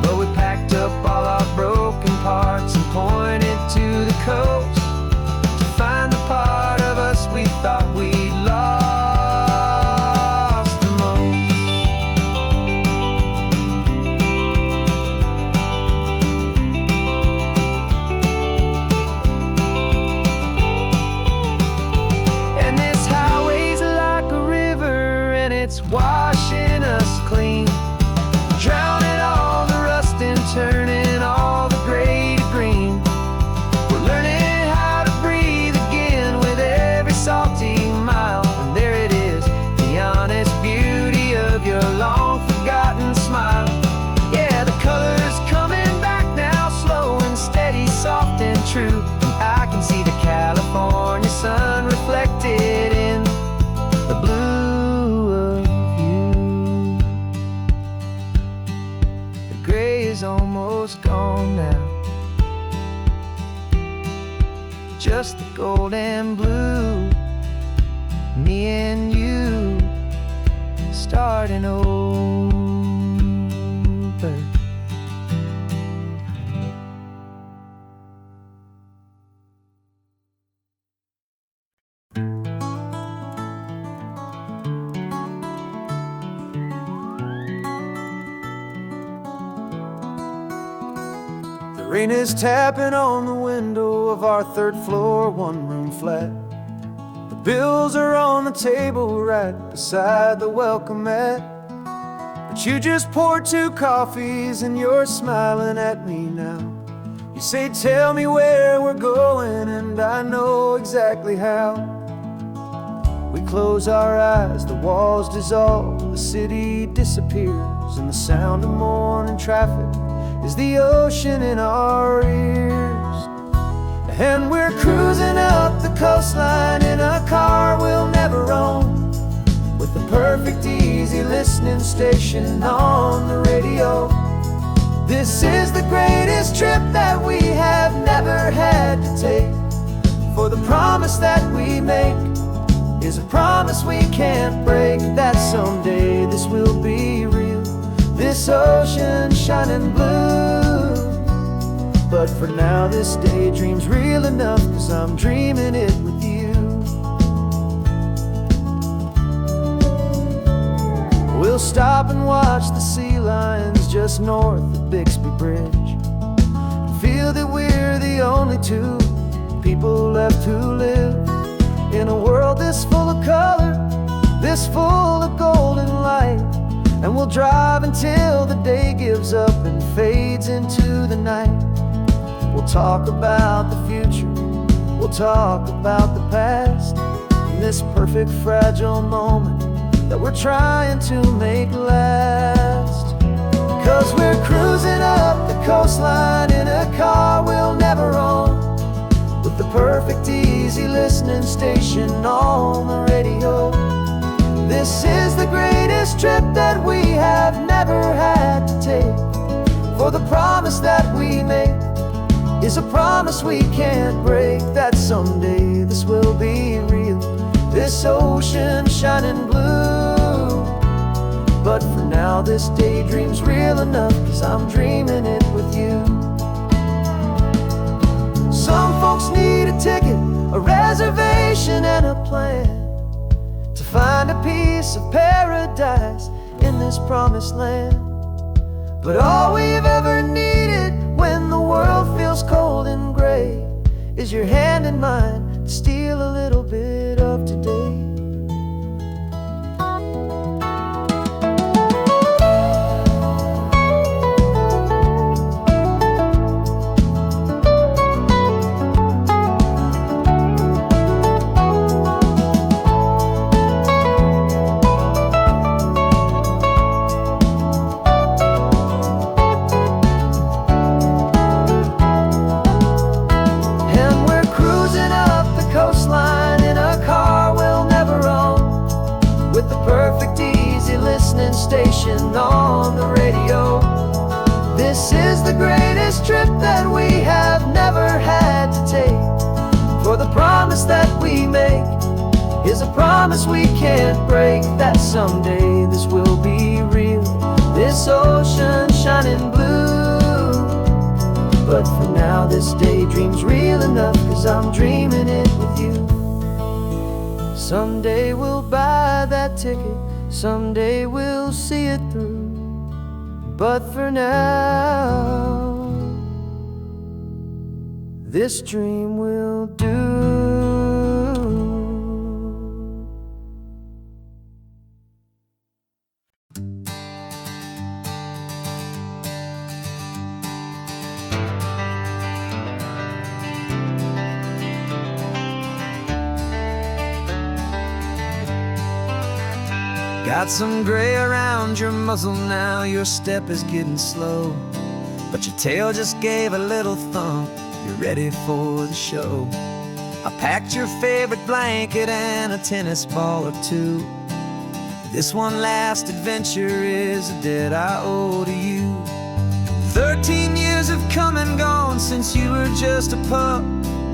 But we packed up all our broken parts and pointed to the coast to find the part of us we thought we'd lost the most. And this highway's like a river and it's washing us clean, drowning all the rust and turning all the gray to green. We're learning how to breathe again just the gold and blue. Me and you starting over. The rain is tapping on the window of our third floor, one-room flat. The bills are on the table right beside the welcome mat. But you just poured 2 coffees and you're smiling at me now. You say, tell me where we're going, and I know exactly how. We close our eyes, the walls dissolve, the city disappears, and the sound of morning traffic is the ocean in our ears. And we're cruising up the coastline in a car we'll never own, with the perfect easy listening station on the radio. This is the greatest trip that we have never had to take, for the promise that we make is a promise we can't break, that someday this will be real, this ocean shining blue. But for now this daydream's real enough, 'cause I'm dreaming it with you. We'll stop and watch the sea lions just north of Bixby Bridge, and feel that we're the only 2 people left who live in a world this full of color, this full of golden light. And we'll drive until the day gives up and fades into the night. We'll talk about the future, we'll talk about the past, in this perfect fragile moment that we're trying to make last. 'Cause we're cruising up the coastline in a car we'll never own, with the perfect easy listening station on the radio. This is the greatest trip that we have never had to take, for the promise that we make is a promise we can't break, that someday this will be real, this ocean shining blue. But for now this daydream's real enough, 'cause I'm dreaming it with you. Some folks need a ticket, a reservation and a plan, to find a piece of paradise in this promised land. But all we've ever needed when the world feels cold and gray is your hand in mine to steal a little bit of today. Station on the radio. This is the greatest trip that we have never had to take, for the promise that we make is a promise we can't break, that someday this will be real, this ocean shining blue. But for now this daydream's real enough, 'cause I'm dreaming it with you. Someday we'll buy that ticket, someday we'll see it through, but for now this dream will do. Got some gray around your muzzle now, your step is getting slow, but your tail just gave a little thump, you're ready for the show. I packed your favorite blanket and a tennis ball or 2. This one last adventure is a debt I owe to you. 13 years have come and gone since you were just a pup.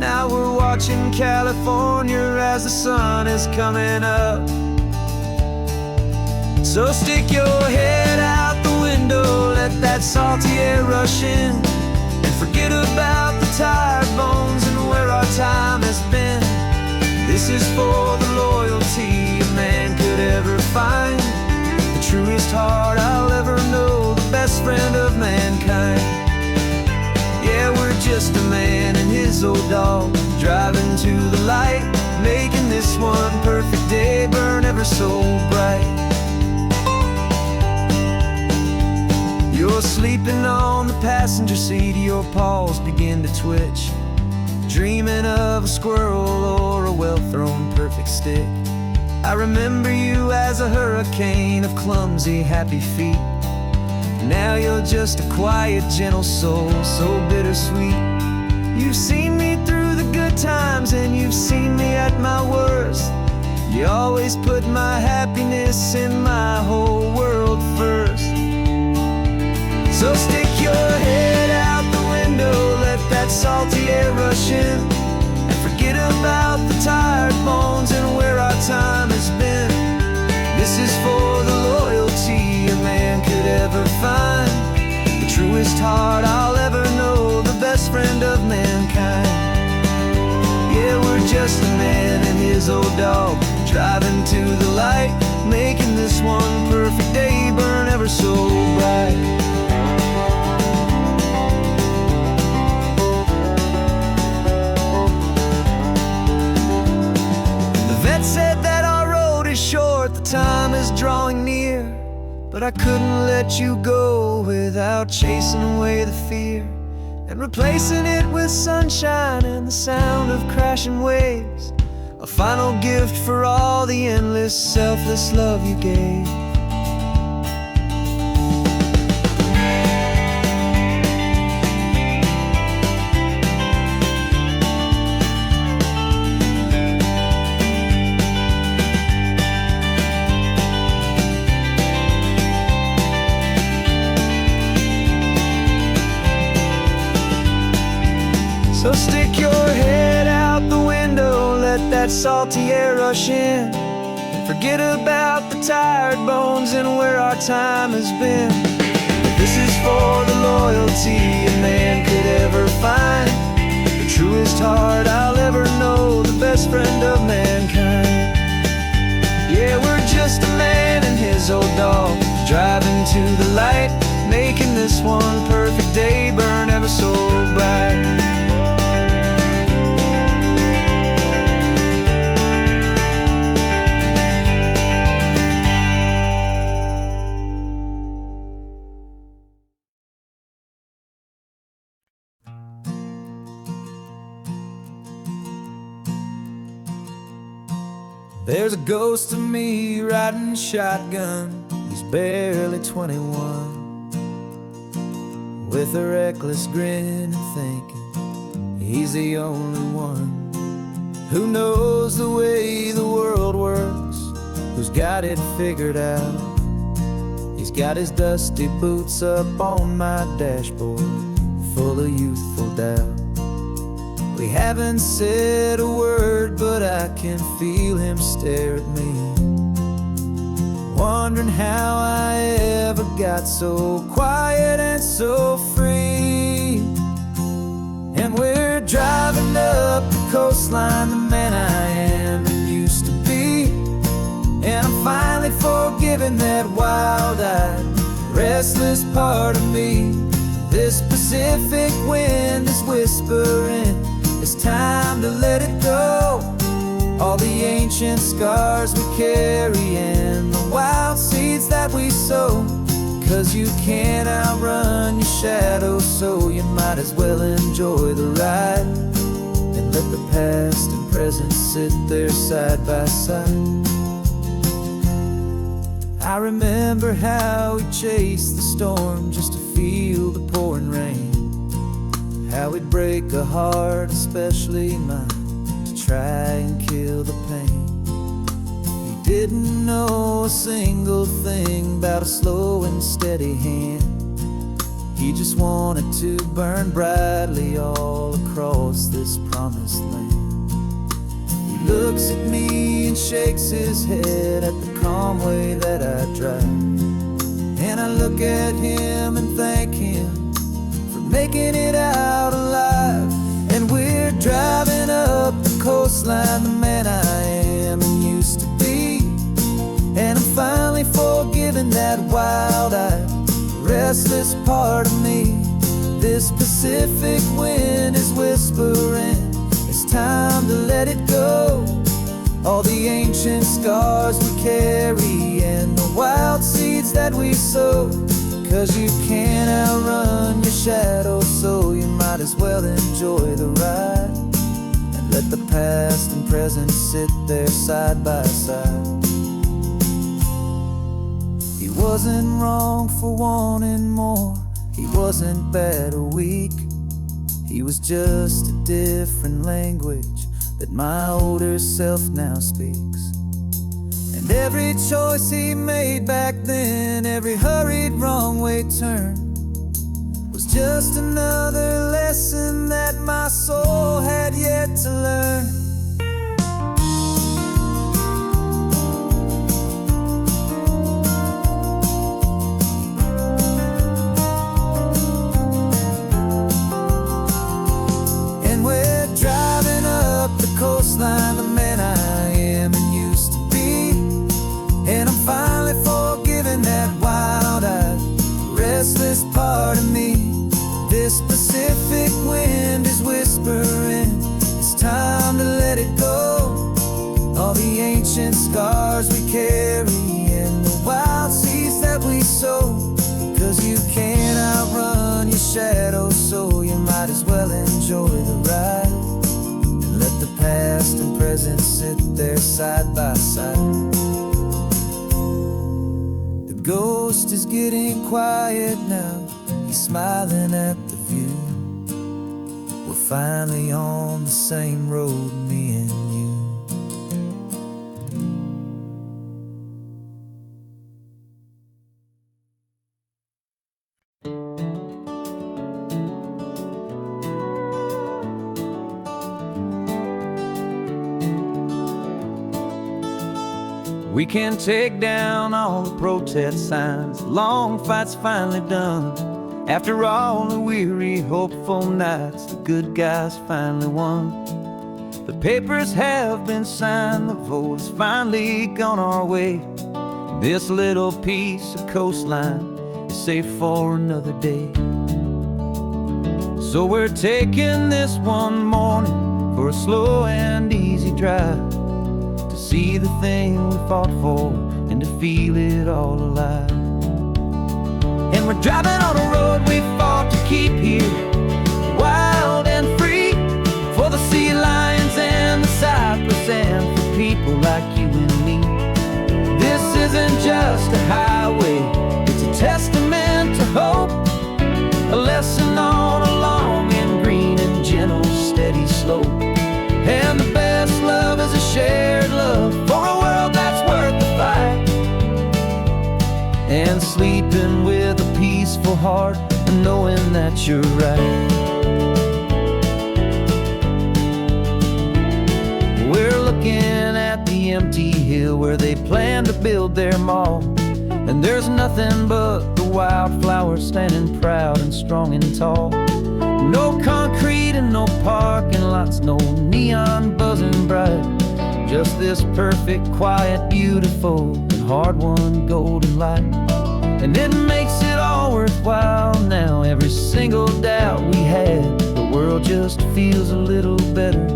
Now we're watching California as the sun is coming up. So stick your head out the window, let that salty air rush in, and forget about the tired bones and where our time has been. This is for the loyalty a man could ever find, the truest heart I'll ever know, the best friend of mankind. Yeah, we're just a man and his old dog, driving to the light, making this one perfect day burn ever so bright. You're sleeping on the passenger seat, your paws begin to twitch, dreaming of a squirrel or a well-thrown perfect stick. I remember you as a hurricane of clumsy, happy feet. Now you're just a quiet, gentle soul, so bittersweet. You've seen me through the good times and you've seen me at my worst. You always put my happiness and my whole world first. So stick your head out the window, let that salty air rush in, and forget about the tired bones and where our time has been. This is for the loyalty a man could ever find, the truest heart I'll ever know, the best friend of mankind. Yeah, we're just a man and his old dog, driving to the light, making this one perfect day burn ever so bright. Said that our road is short, the time is drawing near, but I couldn't let you go without chasing away the fear and replacing it with sunshine and the sound of crashing waves, a final gift for all the endless, selfless love you gave. So stick your head out the window, let that salty air rush in, and forget about the tired bones and where our time has been. This is for the loyalty a man could ever find, the truest heart I'll ever know, the best friend of mankind. Yeah, we're just a man and his old dog, driving to the light, making this one perfect day burn ever so bright. There's a ghost of me riding shotgun, he's barely 21, with a reckless grin and thinking he's the only one who knows the way the world works, who's got it figured out. He's got his dusty boots up on my dashboard, full of youthful doubt. We haven't said a word, but I can feel him stare at me, wondering how I ever got so quiet and so free. And we're driving up the coastline, the man I am and used to be, and I'm finally forgiving that wild-eyed, restless part of me. This Pacific wind is whispering, it's time to let it go. All the ancient scars we carry and the wild seeds that we sow. 'Cause you can't outrun your shadow, so you might as well enjoy the ride and let the past and present sit there side by side. I remember how we chased the storm just to feel the pouring rain, how we'd break a heart, especially mine, to try and kill the pain. We didn't know a single thing about a slow and steady hand. He just wanted to burn brightly all across this promised land. He looks at me and shakes his head at the calm way that I drive. And I look at him and thank him for making it out alive. And we're driving up the coastline, the man I am and used to be. And I'm finally forgiving that wild-eyed, restless part of me. This Pacific wind is whispering, it's time to let it go. All the ancient scars we carry and the wild seeds that we sow. 'Cause you can't outrun your shadow, so you might as well enjoy the ride. And let the past and present sit there side by side. He wasn't wrong for wanting more. He wasn't bad or weak. He was just a different language that my older self now speaks. And every choice he made back then, every hurried wrong way turn, was just another lesson that my soul had yet to learn. Coastline, the man I am and used to be. And I'm finally forgiving that wild-eyed, restless part of me. This Pacific wind is whispering, it's time to let it go. All the ancient scars we carry and the wild seeds that we sow. 'Cause you can't outrun your shadow, so you might as well enjoy the ride. Let the past and present sit there side by side. The ghost is getting quiet now. He's smiling at the view. We're finally on the same road, me and you. We can take down all the protest signs. Long fight's finally done. After all the weary, hopeful nights, the good guys finally won. The papers have been signed, the vote has finally gone our way. This little piece of coastline is safe for another day. So we're taking this one morning for a slow and easy drive, to see the thing we fought for and to feel it all alive. And we're driving on a road we fought to keep here, wild and free, for the sea lions and the cypress and for people like you and me. This isn't just a highway, it's a testament to hope, a lesson on a long and green and gentle steady slope. And the best love is a shared love for a world that's worth the fight. And sleeping with a peaceful heart and knowing that you're right. We're looking at the empty hill where they plan to build their mall. And there's nothing but the wildflowers standing proud and strong and tall. No concrete and no parking lots, no neon buzzing bright. Just this perfect, quiet, beautiful, and hard-won golden light. And it makes it all worthwhile now. Every single doubt we had, the world just feels a little better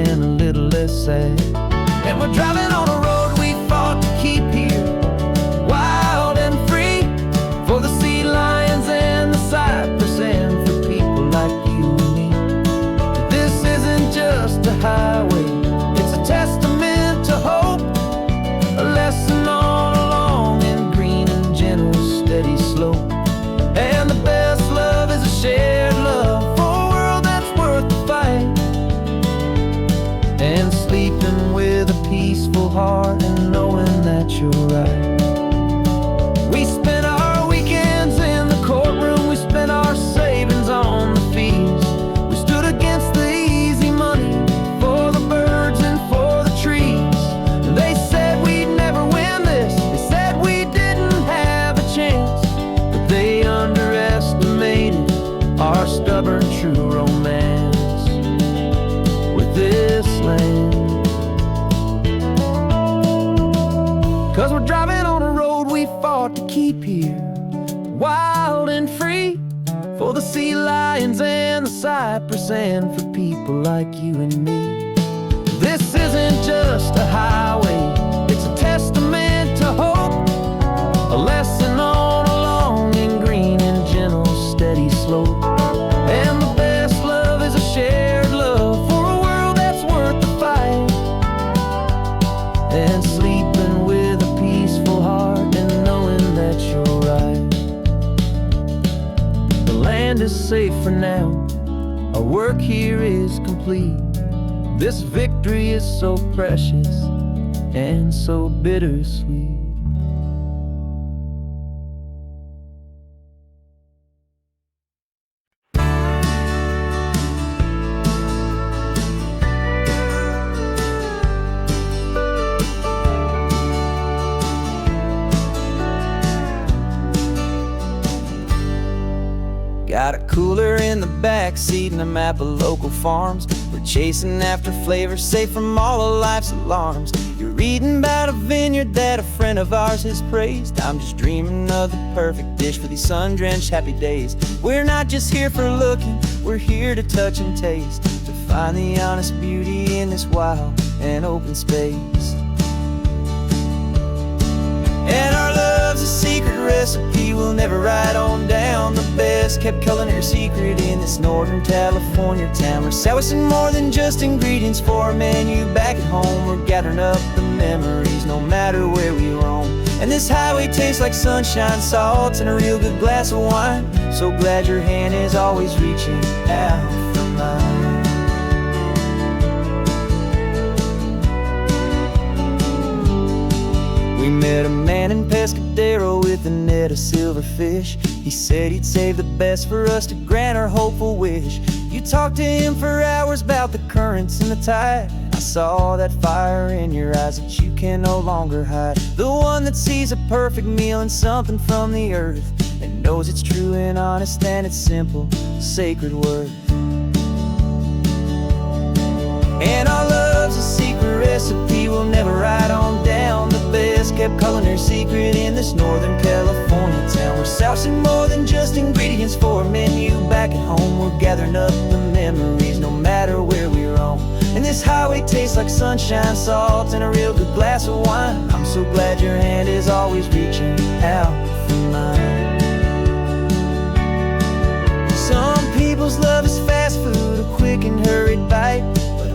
and a little less sad. And we're driving on a road we fought to keep here, wild and free, for the sea lions and the cypress and for people like you and me. This isn't just a highway, it's a testament to hope, a lesson on a long and green and gentle steady slope. And the best love is a shared love for a world that's worth the fight. And sleeping with a peaceful heart and knowing that you're right. We spent our weekends in the courtroom, we spent fought to keep here, wild and free, for the sea lions and the cypress, and for people like you and me. This isn't just a highway, it's a testament to hope, a lesson on a long and green and gentle, steady slope. And the best love is a shared love for a world that's worth the fight, and sleeping with a peaceful heart and knowing that you're right. The land is safe for now, our work here is complete. This victory is so precious and so bittersweet. Got a cooler in the back seat and a map of local farms. We're chasing after flavors safe from all of life's alarms. You're reading about a vineyard that a friend of ours has praised. I'm just dreaming of the perfect dish for these sun-drenched happy days. We're not just here for looking, we're here to touch and taste, to find the honest beauty in this wild and open space. And our love's a secret recipe we'll never write on down. The best kept culinary secret in this Northern California town. We're sourcing more than just ingredients for a menu back at home. We're gathering up the memories no matter where we roam. And this highway tastes like sunshine, salt, and a real good glass of wine. So glad your hand is always reaching out for mine. We met a man in Pescadero with a net of silverfish. He said he'd save the best for us to grant our hopeful wish. You talked to him for hours about the currents and the tide. I saw that fire in your eyes that you can no longer hide. The one that sees a perfect meal in something from the earth, and knows it's true and honest and it's simple, sacred worth. And our love's a secret recipe we'll never write on down. The best kept culinary secret in this Northern California town. We're sourcing more than just ingredients for a menu back at home. We're gathering up the memories no matter where we roam. And this highway tastes like sunshine, salt, and a real good glass of wine. I'm so glad your hand is always reaching out for mine. Some people's love is fast food, a quick and hurried bite.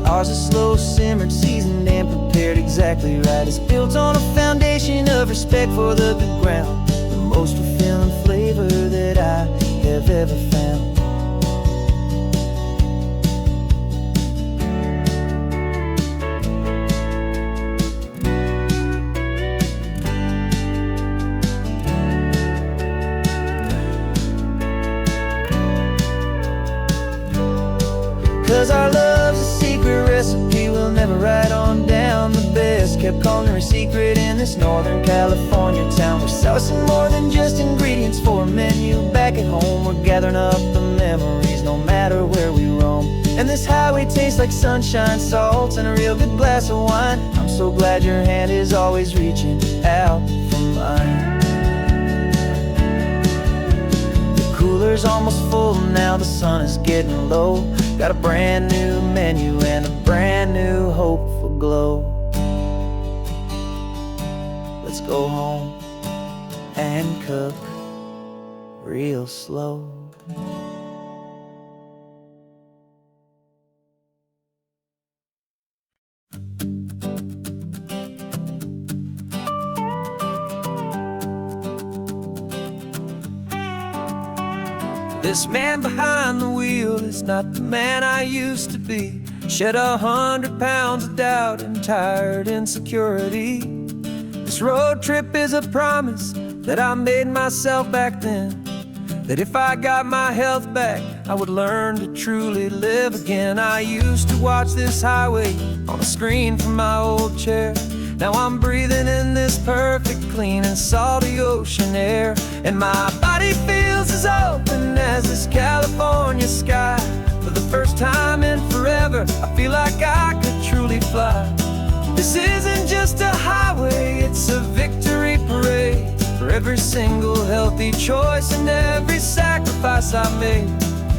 Ours is slow simmered, seasoned, and prepared exactly right. It's built on a foundation of respect for the good ground, the most fulfilling flavor that I have ever found. 'Cause our love's a secret recipe we'll never write on down. The best kept culinary secret in this Northern California town. We're sourcing more than just ingredients for a menu back at home. We're gathering up the memories no matter where we roam. And this highway tastes like sunshine, salt, and a real good glass of wine. I'm so glad your hand is always reaching out for mine. The cooler's almost full now, the sun is getting low. Got a brand new menu and a brand new hopeful glow. Let's go home and cook real slow. This man behind the wheel is not the man I used to be. Shed 100 pounds of doubt and tired insecurity. This road trip is a promise that I made myself back then, that if I got my health back, I would learn to truly live again. I used to watch this highway on a screen from my old chair. Now I'm breathing in this perfect, clean and salty ocean air. And my body feels as open as this California sky. For the first time in forever, I feel like I could truly fly. This isn't just a highway, it's a victory parade. for every single healthy choice and every sacrifice I made.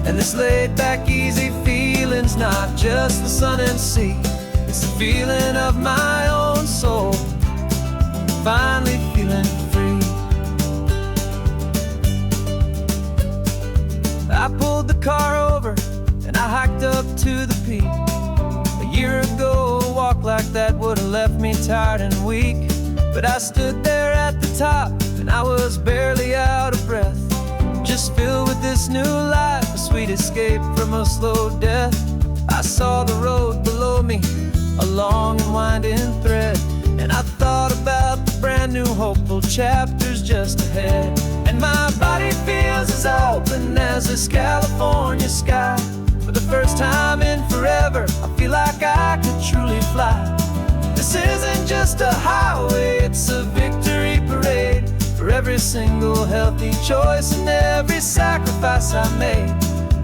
And this laid back easy feeling's not just the sun and sea, it's the feeling of my own soul, finally feeling free. I pulled the car over and I hiked up to the peak. A year ago, a walk like that would've left me tired and weak. But I stood there at the top and I was barely out of breath, just filled with this new life, a sweet escape from a slow death. I saw the road below me, a long and winding thread, and I thought about the brand new hopeful chapters just ahead. And my body feels as open as this California sky. For the first time in forever, I feel like I could truly fly. This isn't just a highway, it's a victory parade for every single healthy choice and every sacrifice I made.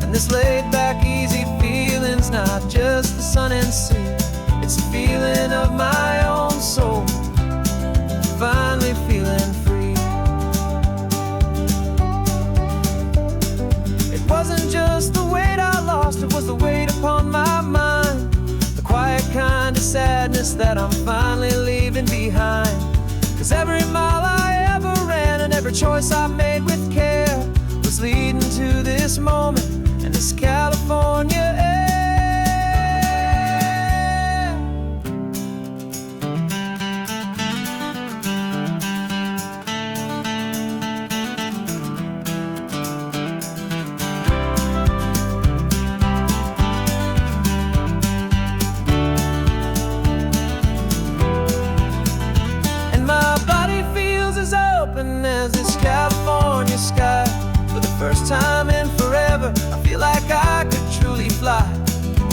And this laid back easy feeling's not just the sun and sea, it's a feeling of my own soul, finally feeling free. It wasn't just the weight I lost, it was the weight upon my mind, the quiet kind of sadness that I'm finally leaving behind. 'Cause every mile I ever ran and every choice I made with care was leading to this moment and this California air. As this California sky, for the first time in forever, I feel like I could truly fly.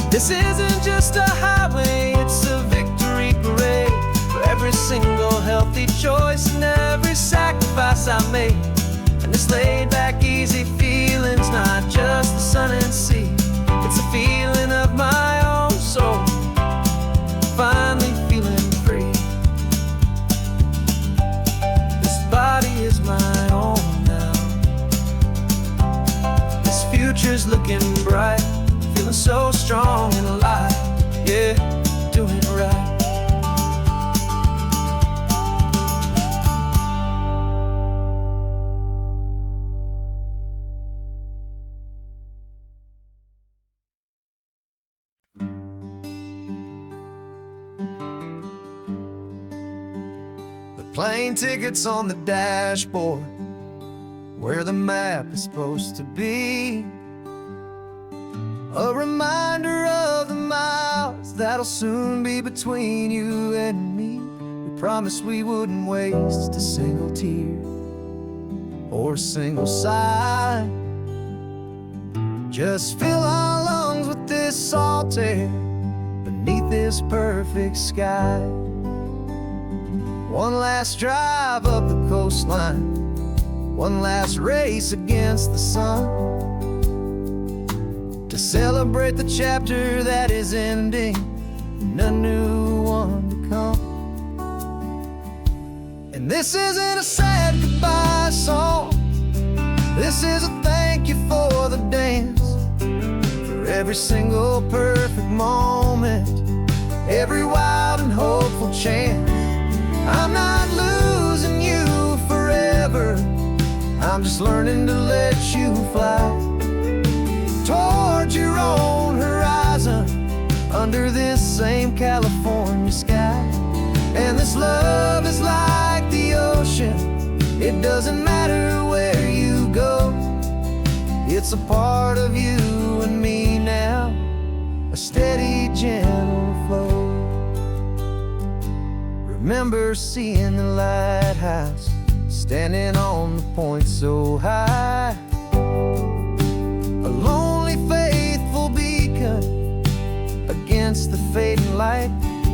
This isn't just a highway, it's a victory parade for every single healthy choice and every sacrifice I made. And this laid back easy feeling's not just the sun and sea, it's a feeling of my own soul, finally feeling free. Body is my own now. This future's looking bright, feeling so strong and alive. Yeah, doing it right. Plane tickets on the dashboard, where the map is supposed to be. A reminder of the miles that'll soon be between you and me. We promised we wouldn't waste a single tear or a single sigh. Just fill our lungs with this salt air beneath this perfect sky. One last drive up the coastline, one last race against the sun, to celebrate the chapter that is ending and a new one to come. And this isn't a sad goodbye song, this is a thank you for the dance, for every single perfect moment, every wild and hopeful chance. I'm not losing you forever, I'm just learning to let you fly towards your own horizon, under this same California sky. And this love is like the ocean, it doesn't matter where you go, it's a part of you and me now, a steady, gentle flow. Remember seeing the lighthouse, standing on the point so high, a lonely, faithful beacon against the fading light.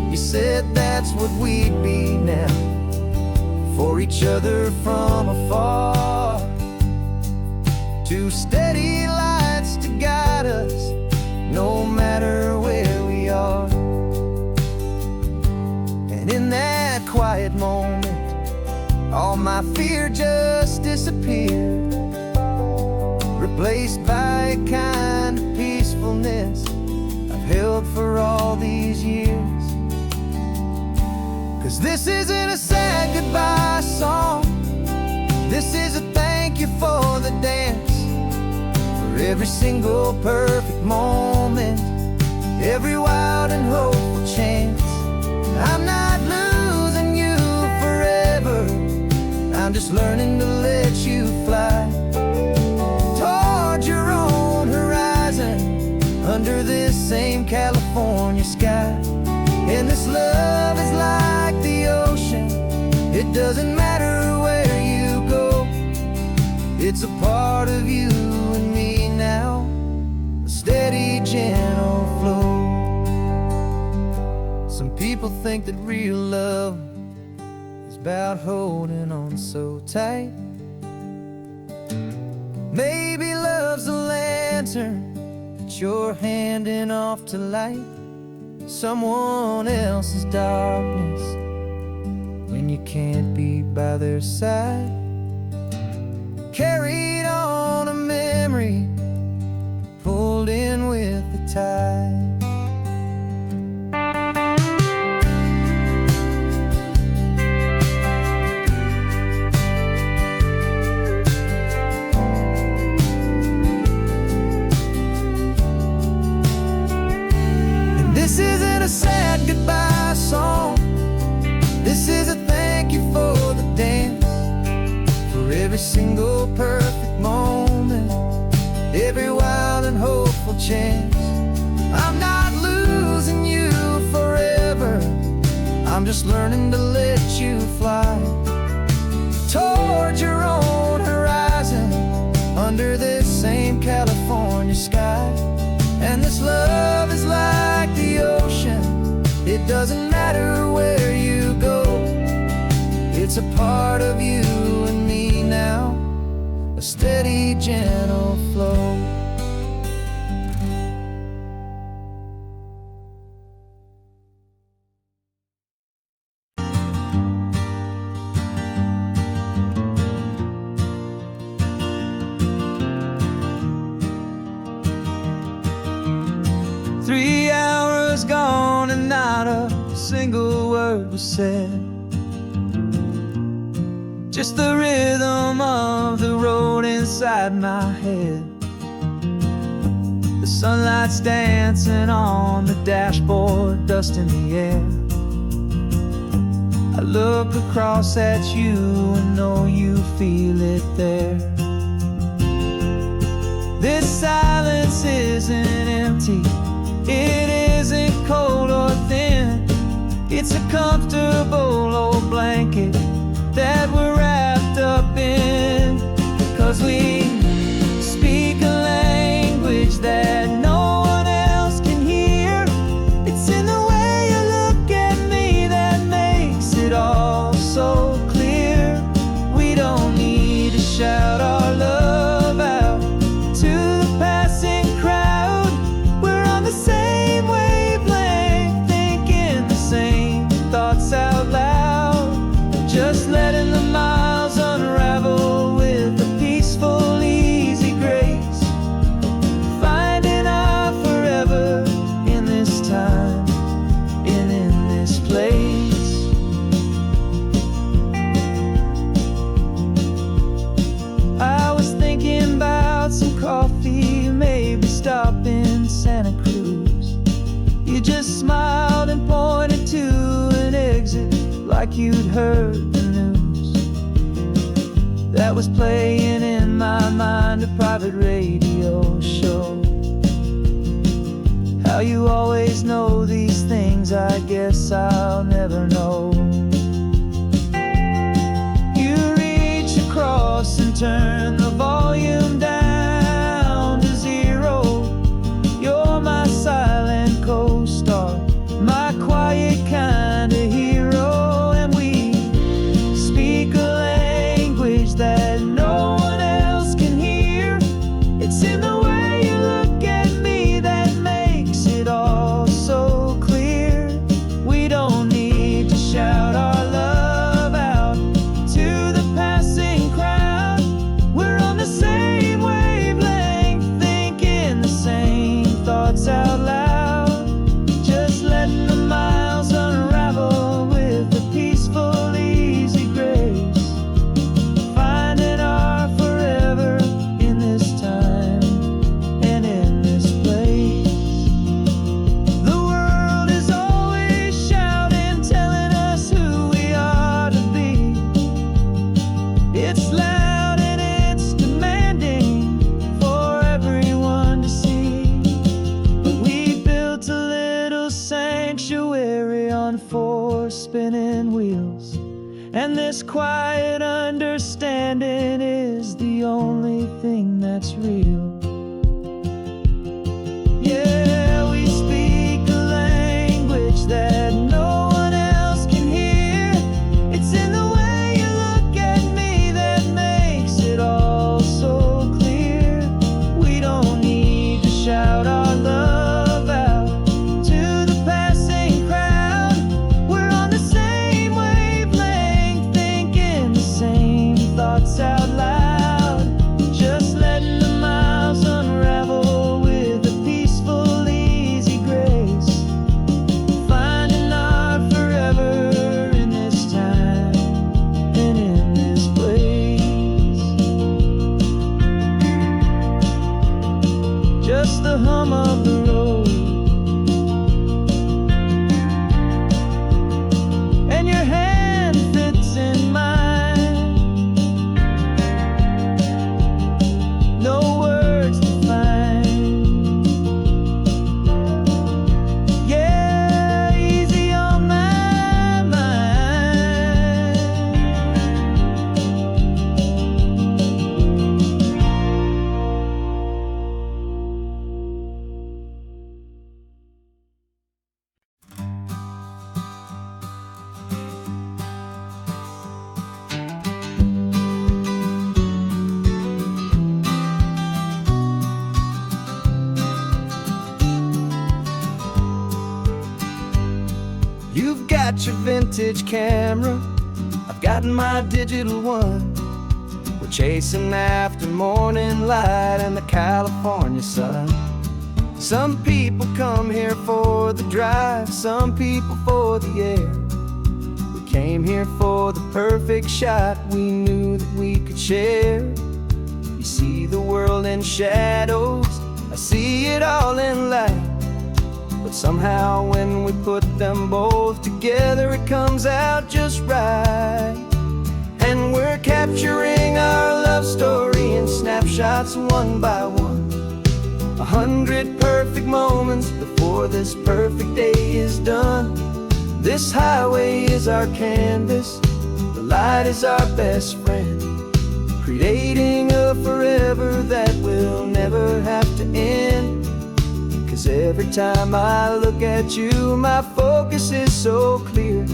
You said that's what we'd be now, for each other from afar. Two steady lights to guide us, no matter where we are. And in that quiet moment, all my my fear just disappeared, replaced by a kind of peacefulness I've held for all these years. 'Cause this isn't a sad goodbye song, this is a thank you for the dance, for every single perfect moment, every wild and hopeful chance. I'm not losing you forever, I'm just learning to let you fly toward your own horizon, under this same California sky. And this love is like the ocean, it doesn't matter where you go, it's a part of you and me now, a steady, gentle flow. Some people think that real love is about holding on so tight. Maybe love's a lantern that you're handing off to light someone else's darkness when you can't be by their side. Carried on a memory, pulled in with the tide. This isn't a sad goodbye song, this is a thank you for the dance, for every single perfect moment, every wild and hopeful chance. I'm not losing you forever, I'm just learning to let you fly toward your own horizon, under this same California sky. And this love is like the ocean, it doesn't matter where you go, it's a part of you and me now, a steady, gentle flow. 3 hours gone and not a single word was said, just the rhythm of the road inside my head. The sunlight's dancing on the dashboard, dust in the air. I look across at you and know you feel it there. This silence isn't empty, it isn't cold or thin, it's a comfortable old blanket that we're wrapped up in. 'Cause we speak a language that no one else can hear. It's in the way you look at me that makes it all so clear. We don't need to shout our love out to the passing crowd. We're on the same wavelength, thinking the same thoughts out loud, just letting the miles unravel with a peaceful, easy grace, finding our forever in this time and in this place. I was thinking about some coffee, maybe stop in Santa Cruz. You just smiled and pointed to an exit like you'd heard the news. That was playing in my mind, a private radio show. How you always know these things, I guess I'll never know. You reach across and turn the volume down to 0. You're my silent co-star, my quiet kind of hero. And we speak a language that no one else can hear. It's in the way you look at me that makes it all so clear. We don't need to shout our love out to the past. And this quiet understanding is the only thing that's real. Yeah, we speak a language that no one else can hear. It's in the way you look at me that makes it all so clear. We don't need to shout our love out to the passing crowd. We're on the same wavelength, thinking the same thoughts out loud. Just letting the miles unravel with a peaceful, easy grace. Finding our forever in this time and in this place. Just the hum of the road and your hand fits in mine. No words to find. Yeah, easy on my mind. You've got your vintage camera, I've got my digital one. We're chasing after morning light and the California sun. Some people come here for the drive, some people for the air. We came here for the perfect shot we knew that we could share. You see the world in shadows, I see it all in light. But somehow when we put them both together, it comes out just right. And we're capturing our love story in snapshots one by one. 100 perfect moments before this perfect day is done. This highway is our canvas, the light is our best friend, creating a forever that will never have to end. 'Cause every time I look at you, my focus is so clear.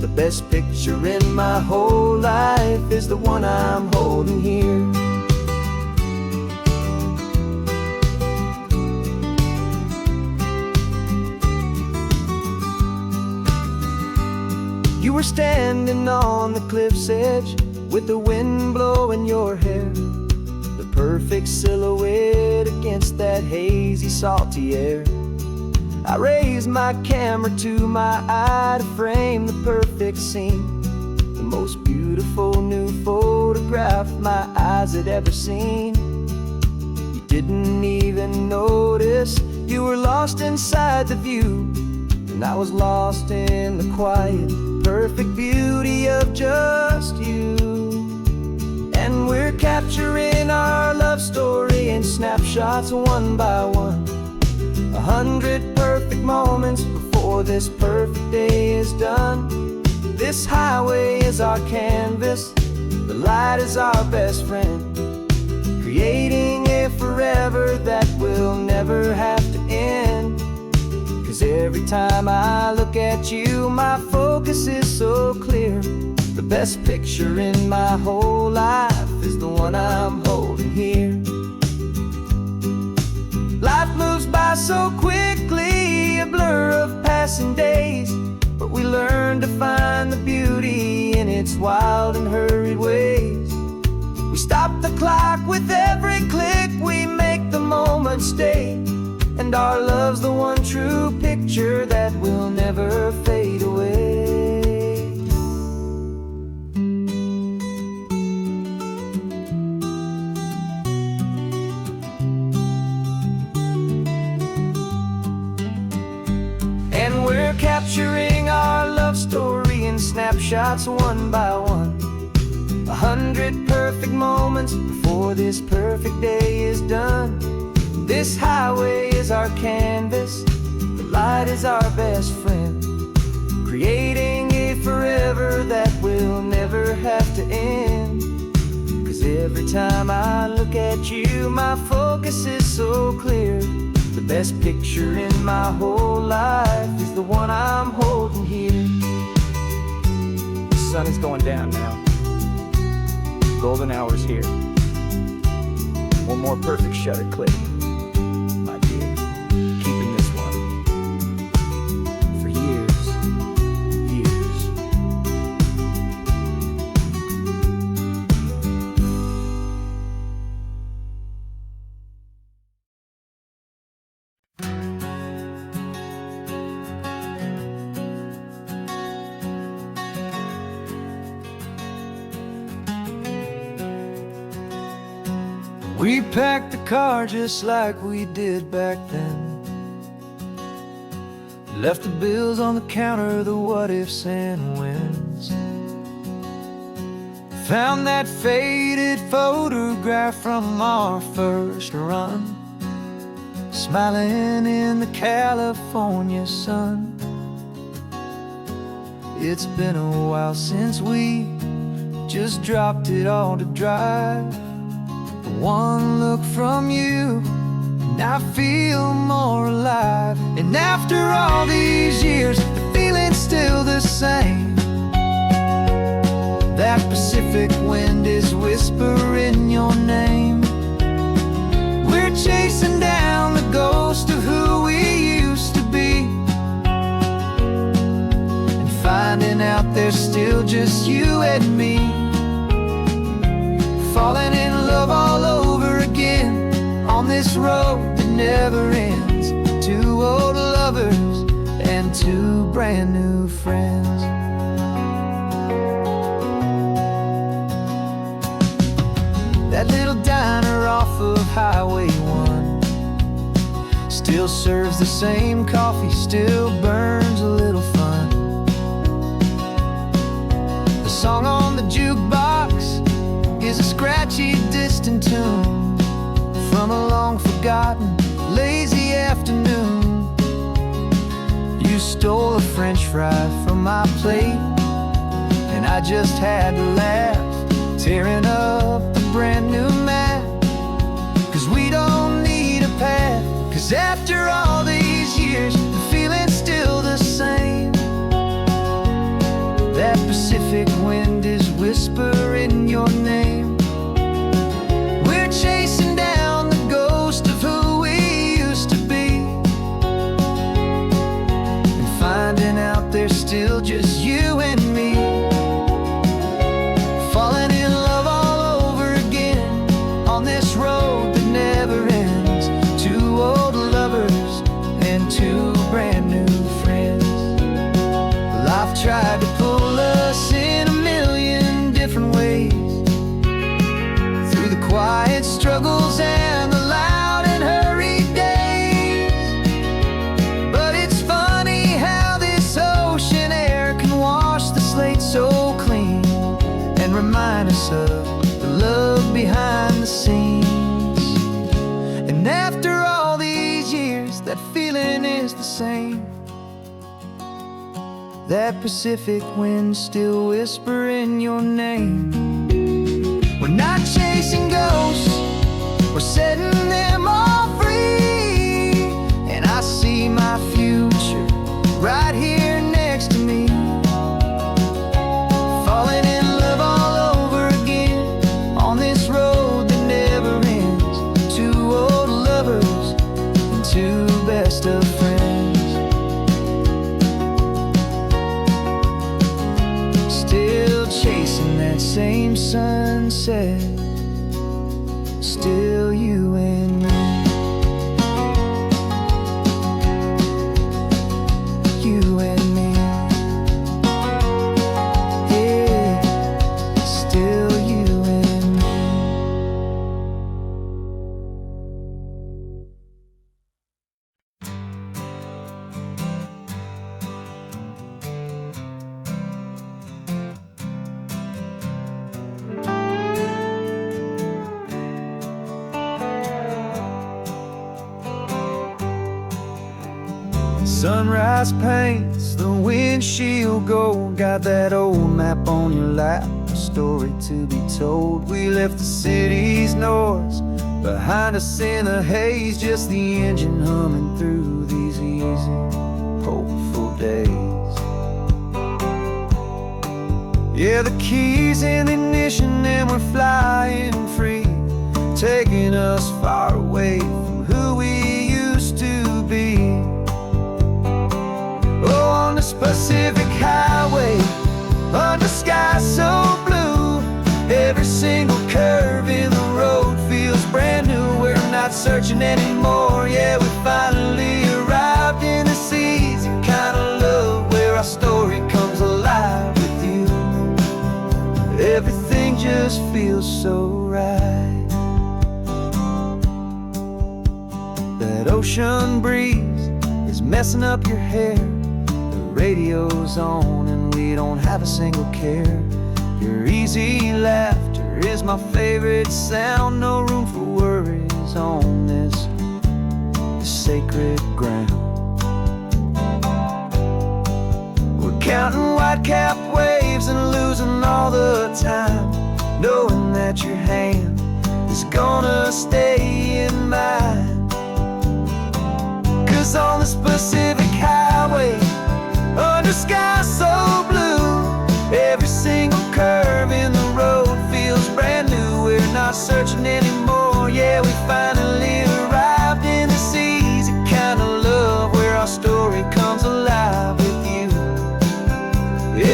The best picture in my whole life is the one I'm holding here. You were standing on the cliff's edge with the wind blowing your hair, the perfect silhouette against that hazy, salty air. I raised my camera to my eye to frame the perfect scene, the most beautiful new photograph my eyes had ever seen. You didn't even notice you were lost inside the view, and I was lost in the quiet, perfect beauty of just you. And we're capturing our love story in snapshots one by one. 100 perfect moments before this perfect day is done. This highway is our canvas, the light is our best friend, creating a forever that will never have to end. 'Cause every time I look at you, my focus is so clear. The best picture in my whole life is the one I'm holding here. Life moves by so quickly, a blur of passing days, but we learn to find the beauty in its wild and hurried ways. We stop the clock with every click, we make the moment stay, and our love's the one true picture that will never fade away. And we're capturing our love story in snapshots one by one. 100 perfect moments before this perfect day is done. This highway is our canvas, the light is our best friend, creating a forever that will never have to end. 'Cause every time I look at you, my focus is so clear. The best picture in my whole life is the one I'm holding here. The sun is going down now. Golden hour's here. One more perfect shutter click, my dear. Keeping this one for years, years. We packed the car just like we did back then. Left the bills on the counter, the what ifs and whens. Found that faded photograph from our first run, smiling in the California sun. It's been a while since we just dropped it all to dry. One look from you, and I feel more alive. And after all these years, the feeling's still the same. That Pacific wind is whispering your name. We're chasing down the ghost of who we used to be, and finding out there's still just you and me. Falling in love all over again on this road that never ends. Two old lovers and two brand new friends. That little diner off of Highway 1 still serves the same coffee, still burns a little fun. The song on the jukebox is a scratchy, distant tune from a long-forgotten, lazy afternoon. You stole a French fry from my plate, and I just had to laugh, tearing up a brand new map. 'Cause we don't need a path, 'cause after all these years, the feeling's still the same. That Pacific wind is whispering your name. We're chasing down the ghost of who we used to be, and finding out there's still just you and me. Falling in love all over again on this road that never ends. Two old lovers and two brand new friends. Life tried to pull us in a million different ways, through the quiet struggles and the loud and hurried days. But it's funny how this ocean air can wash the slate so clean, and remind us of the love behind the scenes. And after all these years, that feeling is the same. That Pacific wind still whispering your name. We're not chasing ghosts, we're setting them all free. And I see my future right here next to me. Falling in love all over again on this road that never ends. Two old lovers and two best of friends. Still chasing that same sunset, still you and me. You and me. Yeah, still you and me. Sunrise paints the windshield gold. Got that old map on your lap, a story to be told. We left the city's noise behind us in the haze, just the engine humming through these easy, hopeful days. Yeah, the keys in the ignition and we're flying free, taking us far away from who we used to be. Oh, on this Pacific highway, under sky so blue, every single curve in the road feels brand new. We're not searching anymore, yeah, we finally arrived in this easy kind of love, where our story comes alive with you. Everything just feels so right. That ocean breeze is messing up your hair, the radio's on and we don't have a single care. Your easy laughter is my favorite sound. No room for worries on this sacred ground. We're counting white-capped waves and losing all the time, knowing that your hand is gonna stay in mine. 'Cause on this Pacific highway, under sky so blue, every single curve in the road feels brand new. We're not searching anymore, yeah, we finally arrived in this easy kind of love, where our story comes alive with you.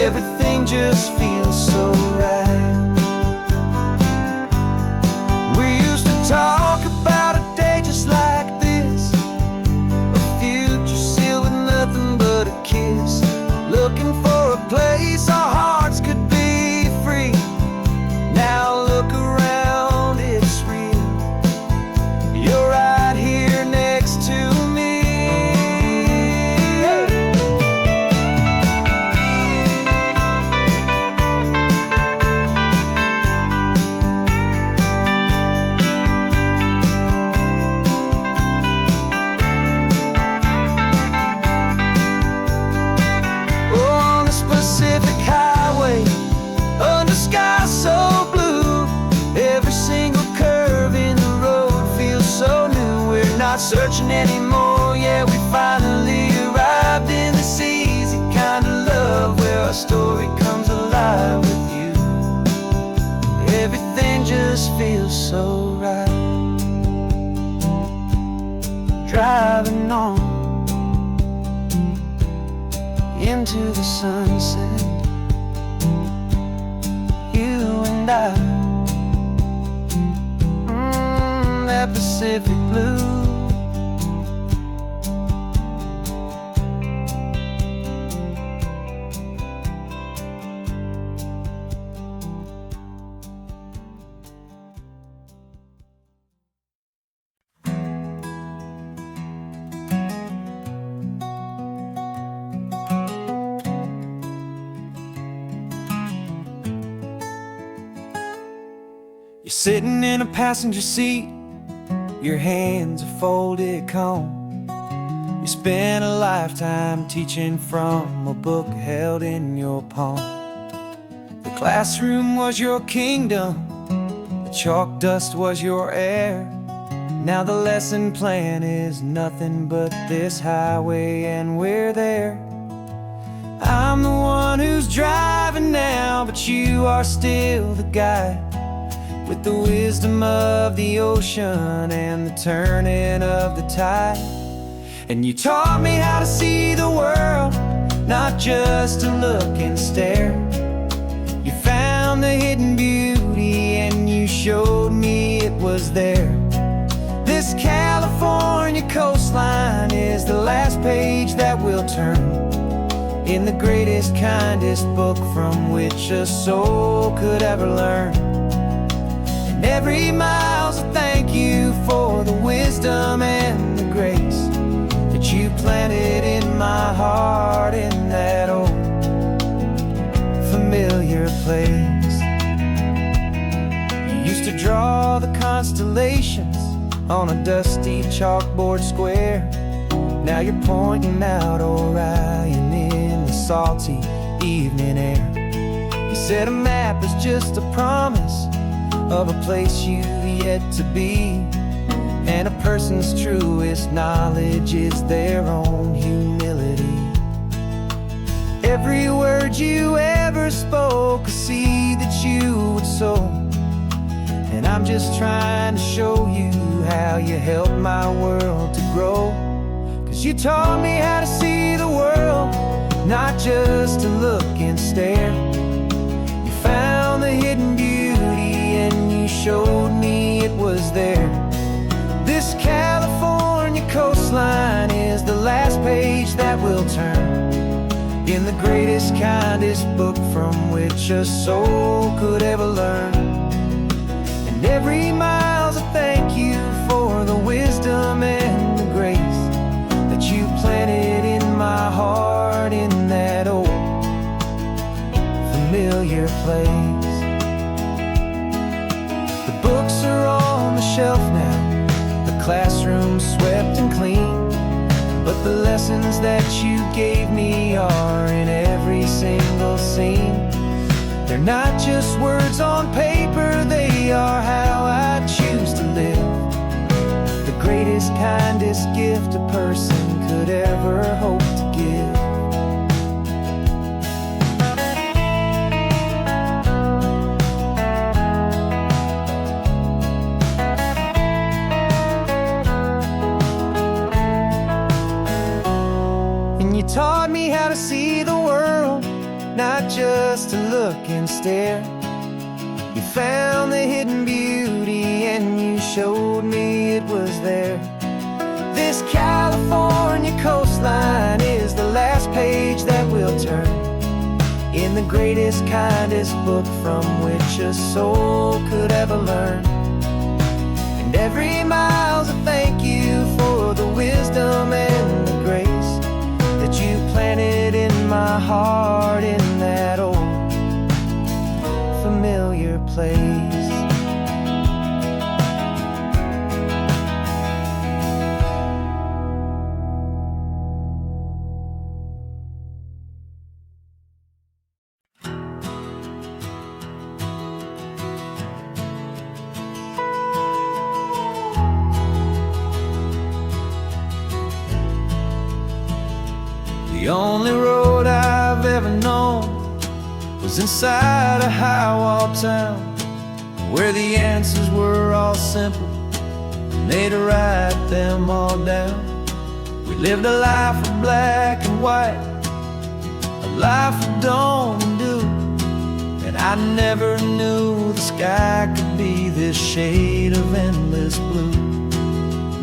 Everything just feels so right. We used to talk about a day just like this, a future sealed with nothing but a kiss, looking for a place our hearts could be free. Now look around, it's real. You're right here next to me. Oh, on this Pacific highway, under sky so blue, every single curve in the road feels so new. We're not searching anymore, yeah, we finally arrived in this easy kind of love, where our story comes alive with you. Everything just feels so right. Driving on into the sunset, you and I, that Pacific blue. You're sitting in a passenger seat, your hands are folded calm. You spent a lifetime teaching from a book held in your palm. The classroom was your kingdom, the chalk dust was your air. Now the lesson plan is nothing but this highway and we're there. I'm the one who's driving now, but you are still the guide, with the wisdom of the ocean and the turning of the tide. And you taught me how to see the world, not just to look and stare. You found the hidden beauty and you showed me it was there. This California coastline is the last page that we'll turn in the greatest, kindest book from which a soul could ever learn. Every mile's a thank you for the wisdom and the grace that you planted in my heart in that old familiar place. You used to draw the constellations on a dusty chalkboard square. Now you're pointing out Orion in the salty evening air. You said a map is just a promise of a place you've yet to be, and a person's truest knowledge is their own humility. Every word you ever spoke, a seed that you would sow, and I'm just trying to show you how you helped my world to grow. 'Cause you taught me how to see the world, not just to look and stare. You found the hidden beauty and you showed me it was there. This California coastline is the last page that we'll turn in the greatest, kindest book from which a soul could ever learn. And every mile's a thank you for the wisdom and the grace that you planted in my heart in that old familiar place. The books are on the shelf now, the classroom swept and clean, but the lessons that you gave me are in every single scene. They're not just words on paper, they are how I choose to live. The greatest, kindest gift a person could ever hope to give. And you taught me how to see the world, not just to look and stare. You found the hidden beauty and you showed me it was there. This California coastline is the last page that we'll turn in the greatest, kindest book from which a soul could ever learn. And every mile's a thank you for the wisdom and the grace that you planted in my heart in that old familiar place. The only road I've ever known was inside a high-wall town, where the answers were all simple and they'd write them all down. We lived a life of black and white, a life of dawn and dew, and I never knew the sky could be this shade of endless blue.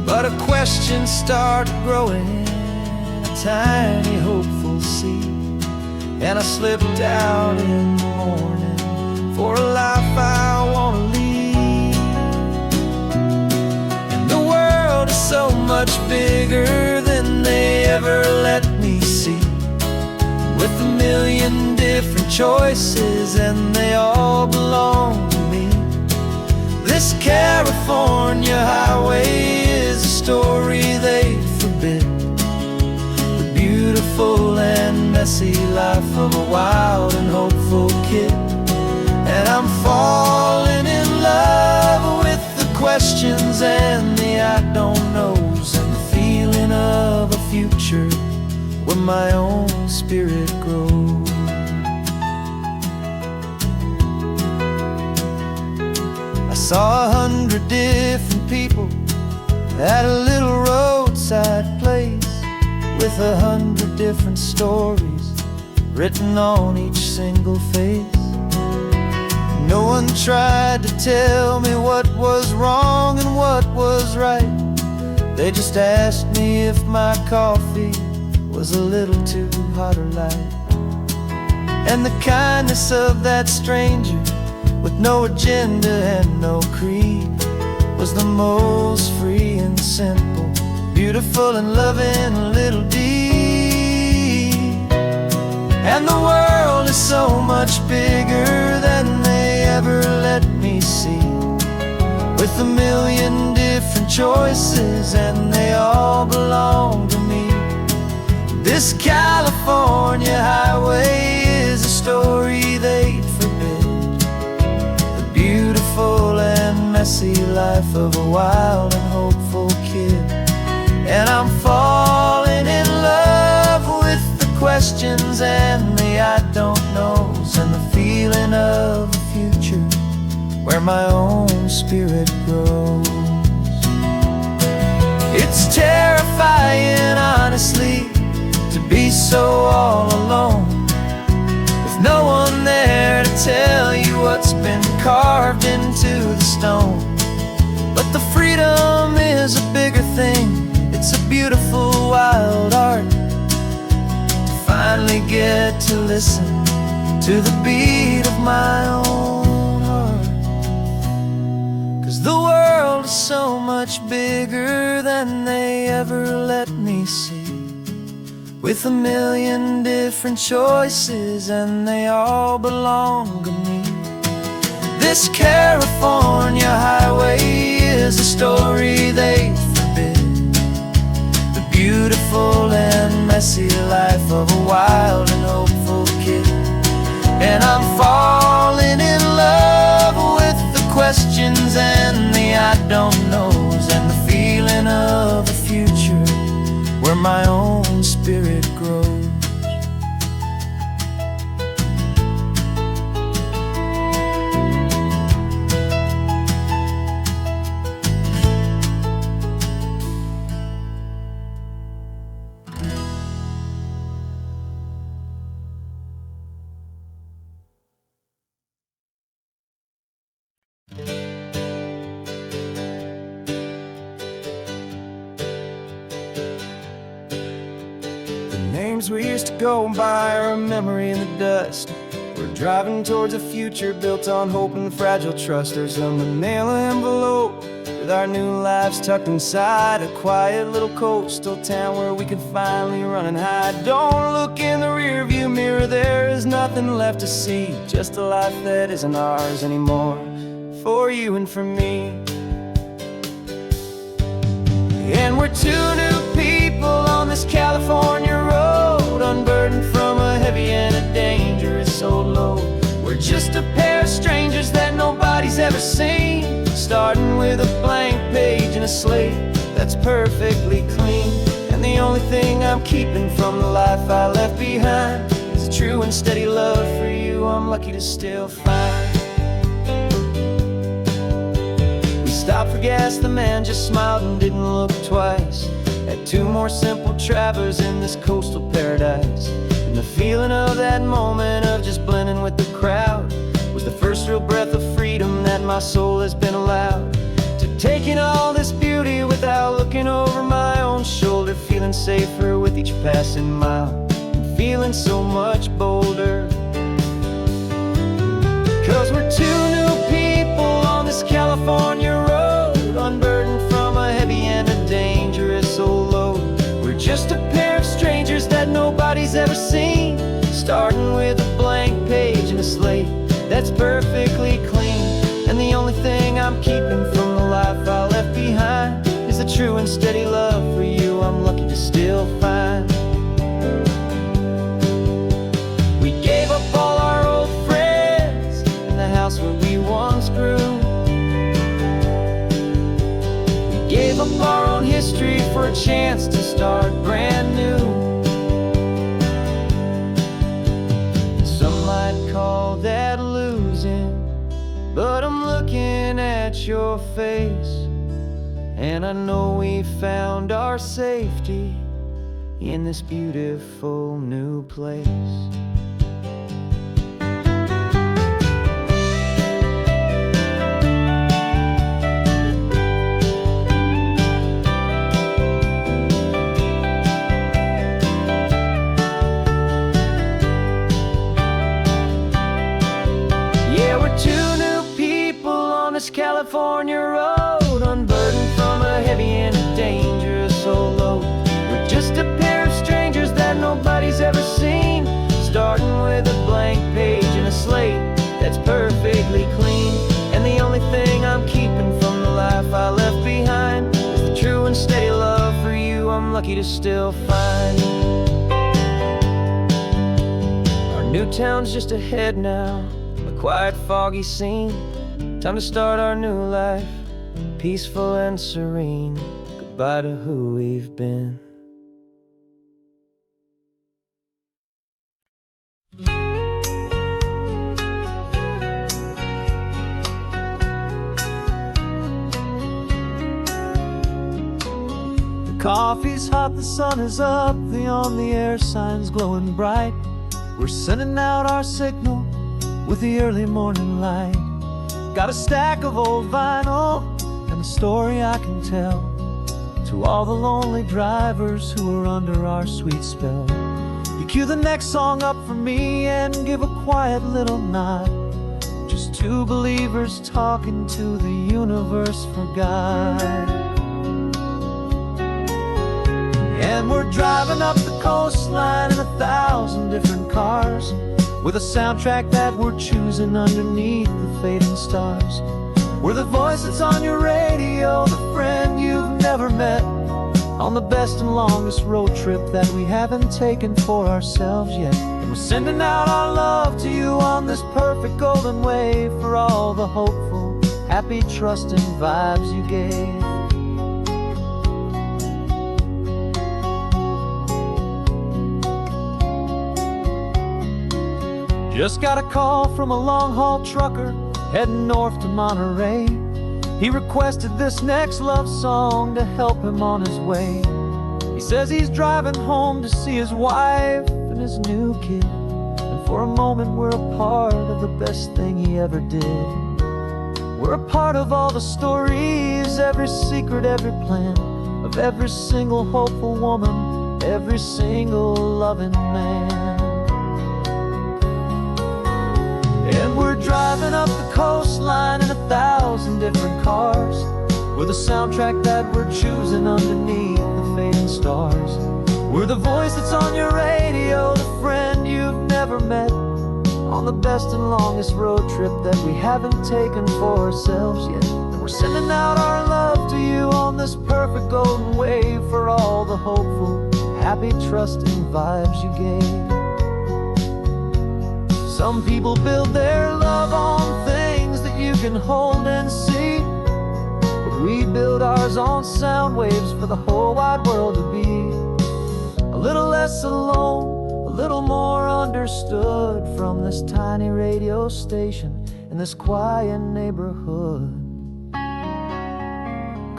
But a question started growing, tiny hopeful seed, and I slipped out in the morning for a life I want to lead. And the world is so much bigger than they ever let me see, with a million different choices and they all belong to me. This California highway is a story they forbid, beautiful and messy life of a wild and hopeful kid. And I'm falling in love with the questions and the I don't knows, and the feeling of a future where my own spirit grows. I saw 100 different people at a little roadside place, with 100 different stories written on each single face. No one tried to tell me what was wrong and what was right. They just asked me if my coffee was a little too hot or light. And the kindness of that stranger, with no agenda and no creed, was the most free and simple, beautiful and loving little deed. And the world is so much bigger than they ever let me see, with a million different choices and they all belong to me. This California highway is a story they'd forbid, the beautiful and messy life of a wild and hopeful kid. And I'm falling in love with the questions and the I don't knows, and the feeling of a future where my own spirit grows. It's terrifying, honestly, to be so all alone, with no one there to tell you what's been carved into the stone. But the freedom is a bigger thing. It's a beautiful wild art to finally get to listen to the beat of my own heart. 'Cause the world is so much bigger than they ever let me see, with a million different choices and they all belong to me. This California highway is a story they forbid, the beautiful and messy life of a wild and hopeful kid. And I'm falling in love with the questions and the I don't knows, and the feeling of a future where my own spirit grows. Names we used to go by are a memory in the dust. We're driving towards a future built on hope and fragile trust. There's a manila envelope with our new lives tucked inside, a quiet little coastal town where we could finally run and hide. Don't look in the rearview mirror, there is nothing left to see, just a life that isn't ours anymore, for you and for me. And we're two new people on this California road, unburdened from a heavy and a dangerous old load. We're just a pair of strangers that nobody's ever seen, starting with a blank page and a slate that's perfectly clean. And the only thing I'm keeping from the life I left behind is a true and steady love for you I'm lucky to still find. We stopped for gas, the man just smiled and didn't look twice. Had two more simple travelers in this coastal paradise, and the feeling of that moment of just blending with the crowd was the first real breath of freedom that my soul has been allowed to take in all this beauty without looking over my own shoulder, feeling safer with each passing mile and feeling so much bolder. 'Cause we're two new people on this California road, unburdened from a heavy and a dangerous old load. We're just a pair of strangers that nobody's ever seen, starting with a blank page and a slate that's perfectly clean. And the only thing I'm keeping from the life I left behind is a true and steady love for you I'm lucky to still find. We gave up all our old friends in the house where we once grew. We gave up our own history for a chance to start brand new. Some might call that losing, but I'm looking at your face, and I know we found our safety in this beautiful new place. Yeah, we're two new people on this California road, unburdened from a heavy and a dangerous old load. We're just a pair of strangers that nobody's ever seen, starting with a blank page and a slate that's perfectly clean. And the only thing I'm keeping from the life I left behind is the true and steady love for you I'm lucky to still find. New town's just ahead now, a quiet, foggy scene. Time to start our new life, peaceful and serene. Goodbye to who we've been. Coffee's hot, the sun is up, the on the air sign's glowing bright. We're sending out our signal with the early morning light. Got a stack of old vinyl and a story I can tell to all the lonely drivers who are under our sweet spell. You cue the next song up for me and give a quiet little nod. Just two believers talking to the universe for God. And we're driving up the coastline in 1,000 different cars, with a soundtrack that we're choosing underneath the fading stars. We're the voice that's on your radio, the friend you've never met, on the best and longest road trip that we haven't taken for ourselves yet. And we're sending out our love to you on this perfect golden wave, for all the hopeful, happy, trusting vibes you gave. Just got a call from a long-haul trucker heading north to Monterey. He requested this next love song to help him on his way. He says he's driving home to see his wife and his new kid, and for a moment we're a part of the best thing he ever did. We're a part of all the stories, every secret, every plan, of every single hopeful woman, every single loving man. And we're driving up the coastline in 1,000 different cars, with a soundtrack that we're choosing underneath the fading stars. We're the voice that's on your radio, the friend you've never met, on the best and longest road trip that we haven't taken for ourselves yet. And we're sending out our love to you on this perfect golden wave, for all the hopeful, happy, trusting vibes you gave. Some people build their love on things that you can hold and see, but we build ours on sound waves for the whole wide world to be a little less alone, a little more understood, from this tiny radio station in this quiet neighborhood.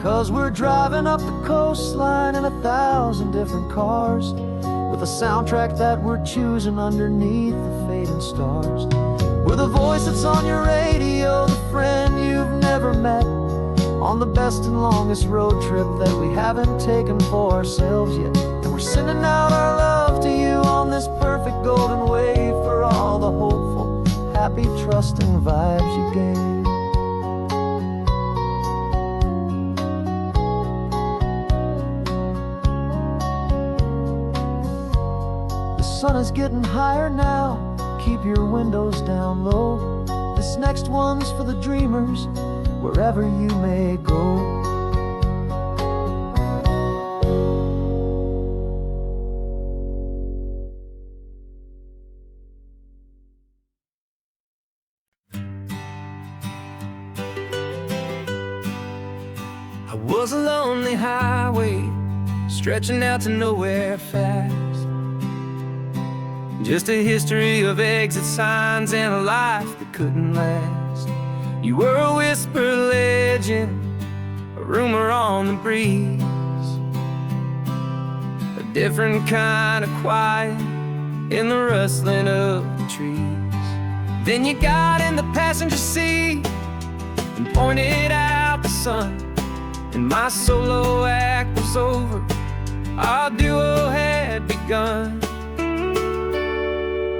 'Cause we're driving up the coastline in 1,000 different cars, with a soundtrack that we're choosing underneath the fading stars. We're the voice that's on your radio, the friend you've never met, on the best and longest road trip that we haven't taken for ourselves yet. And we're sending out our love to you on this perfect golden wave, for all the hopeful, happy, trusting vibes you gave. The sun is getting higher now, keep your windows down low. This next one's for the dreamers, wherever you may go. I was a lonely highway, stretching out to nowhere fast. Just a history of exit signs and a life that couldn't last. You were a whisper legend, a rumor on the breeze, a different kind of quiet in the rustling of the trees. Then you got in the passenger seat and pointed out the sun, and my solo act was over, our duo had begun.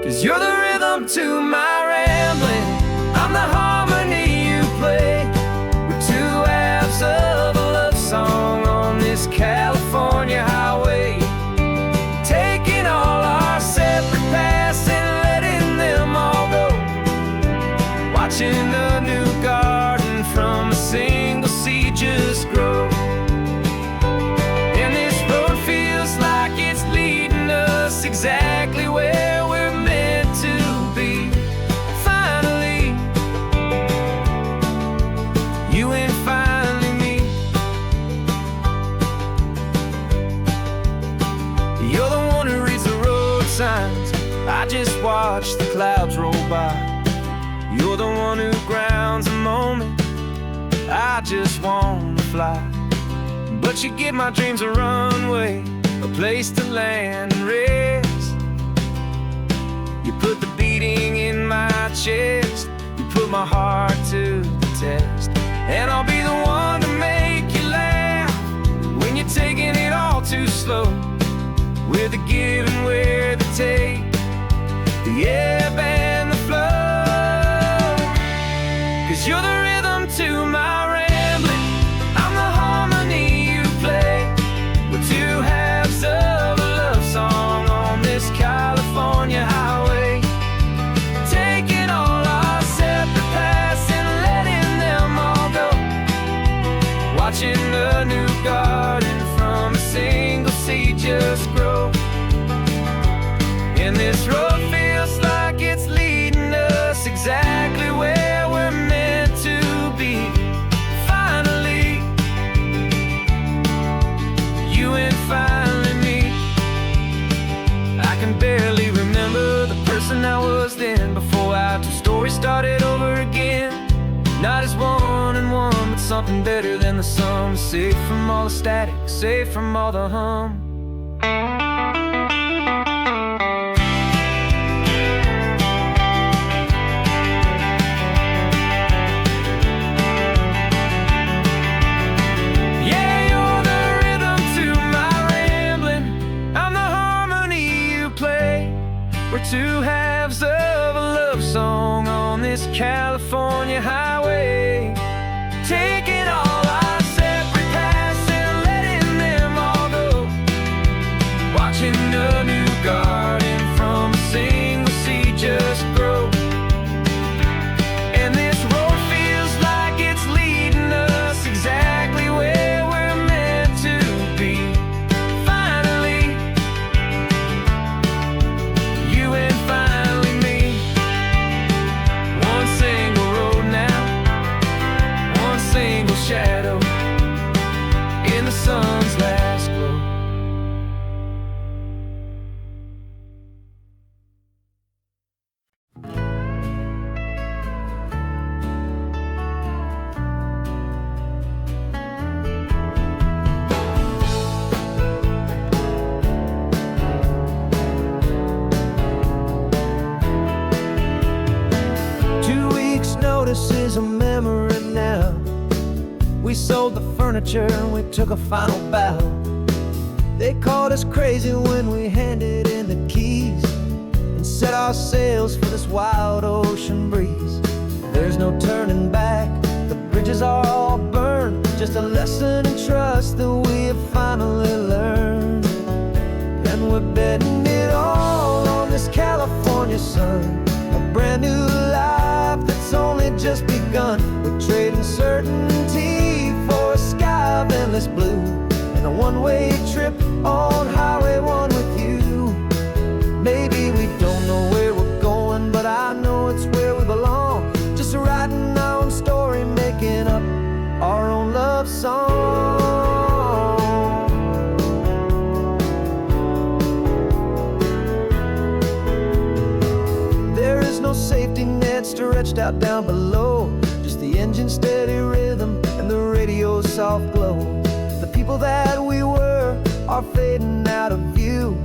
'Cause you're the rhythm to my rambling, I'm the harmony you play. We're two halves of a love song on this California highway, taking all our separate paths and letting them all go, watching a new garden from a single seed just grow. And this road feels like it's leading us exactly where we're meant to watch the clouds roll by. You're the one who grounds a moment. I just wanna fly, but you give my dreams a runway, a place to land and rest. You put the beating in my chest, you put my heart to the test. And I'll be the one to make you laugh when you're taking it all too slow. We're the give and we're the take, the ebb and the flow. 'Cause you're the rhythm to my rambling, I'm the harmony you play. We're two halves of a love song on this California highway, taking all our separate paths and letting them all go. Watching a new garden from a single seed just grow. And this road feels like it's leading us exactly where we're meant to be. Finally, you and finally me. I can barely remember the person I was then, before our two stories started over again. Not as one and one, but something better than the sum. Safe from all the static, safe from all the hum. Yeah, you're the rhythm to my rambling, I'm the harmony you play. We're two halves of a love song on this California highway, taking all our separate paths and letting them all go. Watching a new garden from a single seed just grow. And this road feels like it's leading us exactly where we're meant to be. Finally, you and finally me. One single road now, one single shadow in the sun's last glow. Notice is a memory now. We sold the furniture and we took a final bow. They called us crazy when we handed in the keys and set our sails for this wild ocean breeze. There's no turning back, the bridges are all burned. Just a lesson in trust that we have finally learned. And we're betting it all on this California sun, a brand new life that's only just begun. We're trading certainty for a sky of endless blue, and a one-way trip on Highway 1 with you. Maybe we don't know where we're going, but I know it's where we belong. Just writing our own story, making up our own love song. There is no safety net stretched out down below, just the engine's steady rhythm and the radio's soft glow. The people that we were are fading out of view,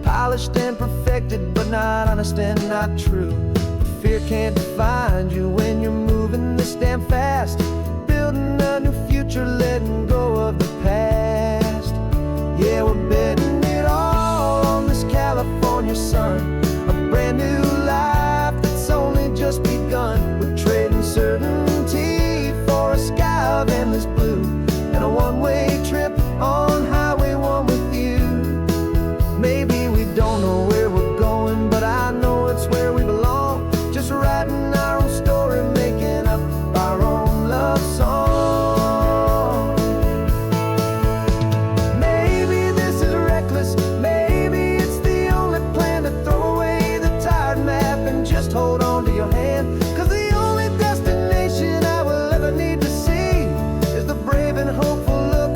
polished and perfected, but not honest and not true. Fear can't find you when you're moving this damn fast, building a new future, letting go of the past. Yeah, we're betting it all on this California sun, a brand new life that's only just begun. We're trading certainty for a sky of endless blue, and a one-way trip on Highway 1 with you. Maybe we don't know where we're going, but I know it's where we belong. Just writing our own story, making up our own love song. Maybe this is reckless, maybe it's the only plan to throw away the tired map and just hold on to your hand. 'Cause the only destination I will ever need to see is the brave and hopeful look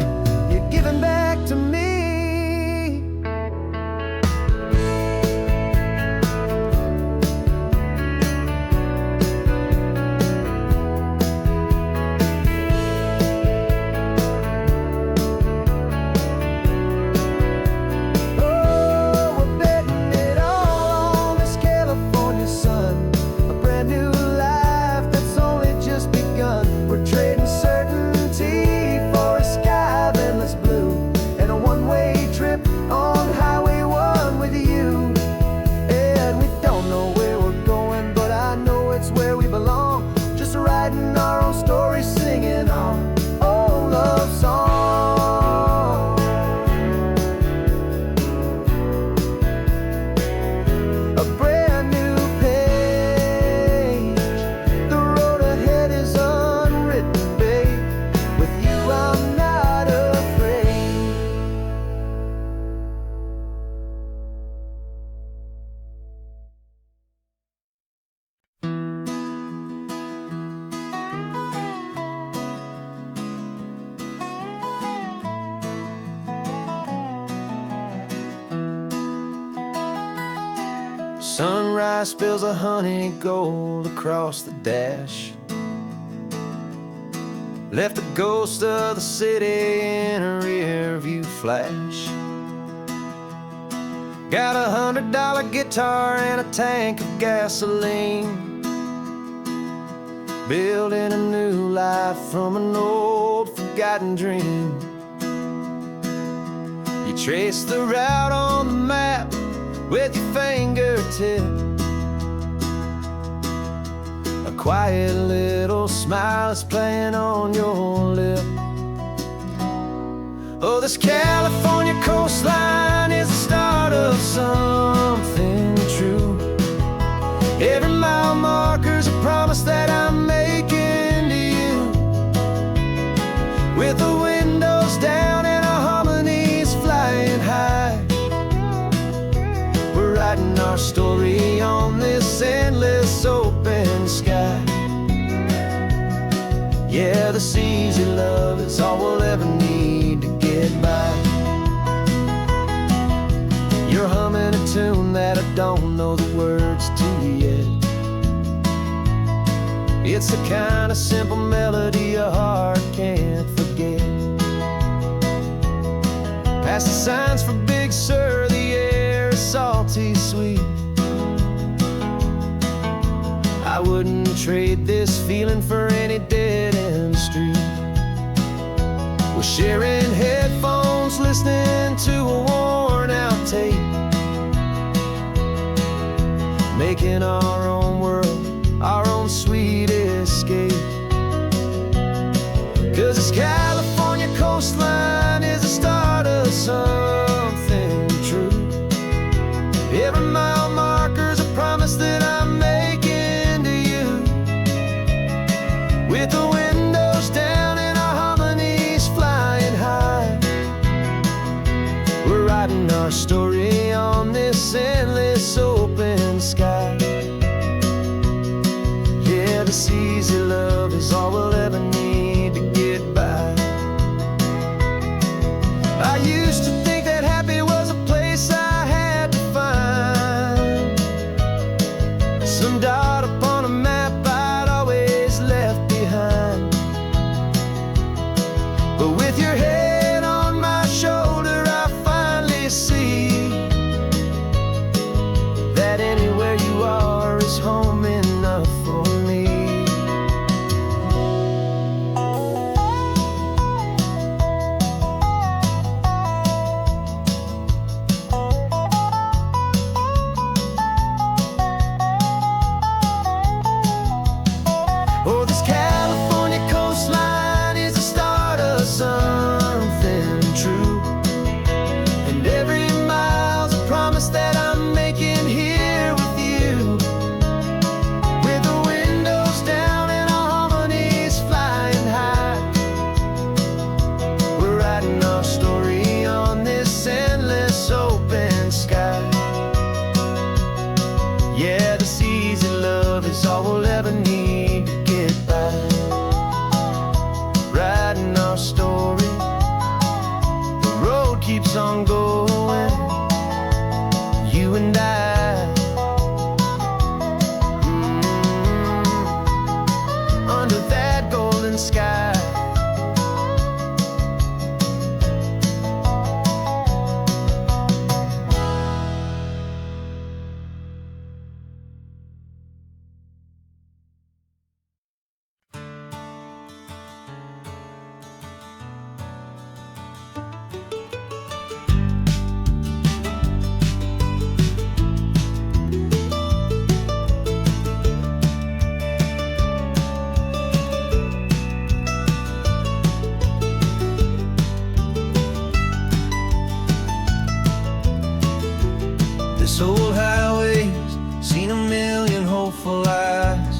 Sunrise spills a honey gold across the dash. Left the ghost of the city in a rear view flash. Got $100 guitar and a tank of gasoline, building a new life from an old forgotten dream. You trace the route on the map with your fingertip, a quiet little smile is playing on your lip. Oh, this California coastline is the start of something true. Every mile marker's a promise that I'm making to you. With the windows down and our harmonies flying high, we're writing our story on this endless open sky. Yeah, this easy love is all we'll ever need to get by. You're humming a tune that I don't know the words to yet. It's the kind of simple melody your heart can't forget. Past the signs for Big Sur, the air is salty sweet. I wouldn't trade this feeling for any dead-end street. We're sharing headphones, listening to a worn-out tape, making our own world, our own sweet escape. 'Cause this California coastline is the start of something true. Every mile marker's a promise that I'm making to you. With the windows down and our harmonies flying high, we're writing our story on this endless open sky. Yeah, this easy love is all we'll ever need to get by. I used to think that happy was a place I had to find, some dot upon a map I'd always left behind. But with your head on my shoulder, I finally see that anywhere you are is home enough for me. Oh, this California coastline is the start of something true. And every mile's a promise that I'm making here with you. With the windows down and our harmonies flying high, we're writing our story on this endless open sky. Yeah, this easy love is all we'll ever need to get by. Writing our story, the road keeps on going, you and I. Under that golden sky. This old highway's seen a million hopeful eyes,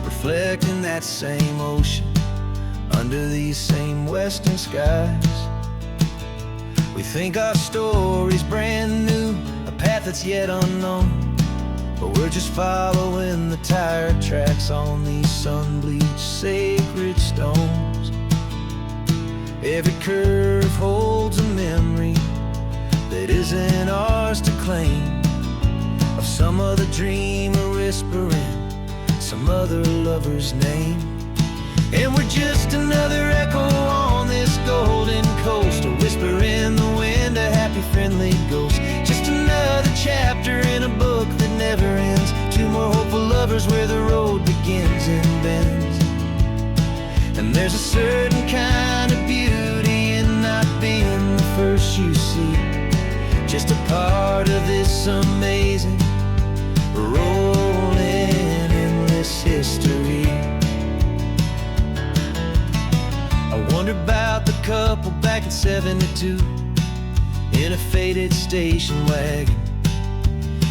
reflecting that same ocean under these same western skies. We think our story's brand new, a path that's yet unknown, but we're just following the tire tracks on these sun-bleached sacred stones. Every curve holds a memory that isn't ours to claim, of some other dreamer whispering some other lover's name. And we're just another echo on this golden coast, a whisper in the wind, a happy friendly ghost. Just another chapter in a book that never ends, two more hopeful lovers where the road begins and bends. And there's a certain kind of beauty in not being the first you see, just a part of this amazing rolling endless history. I wonder about the couple back in '72 in a faded station wagon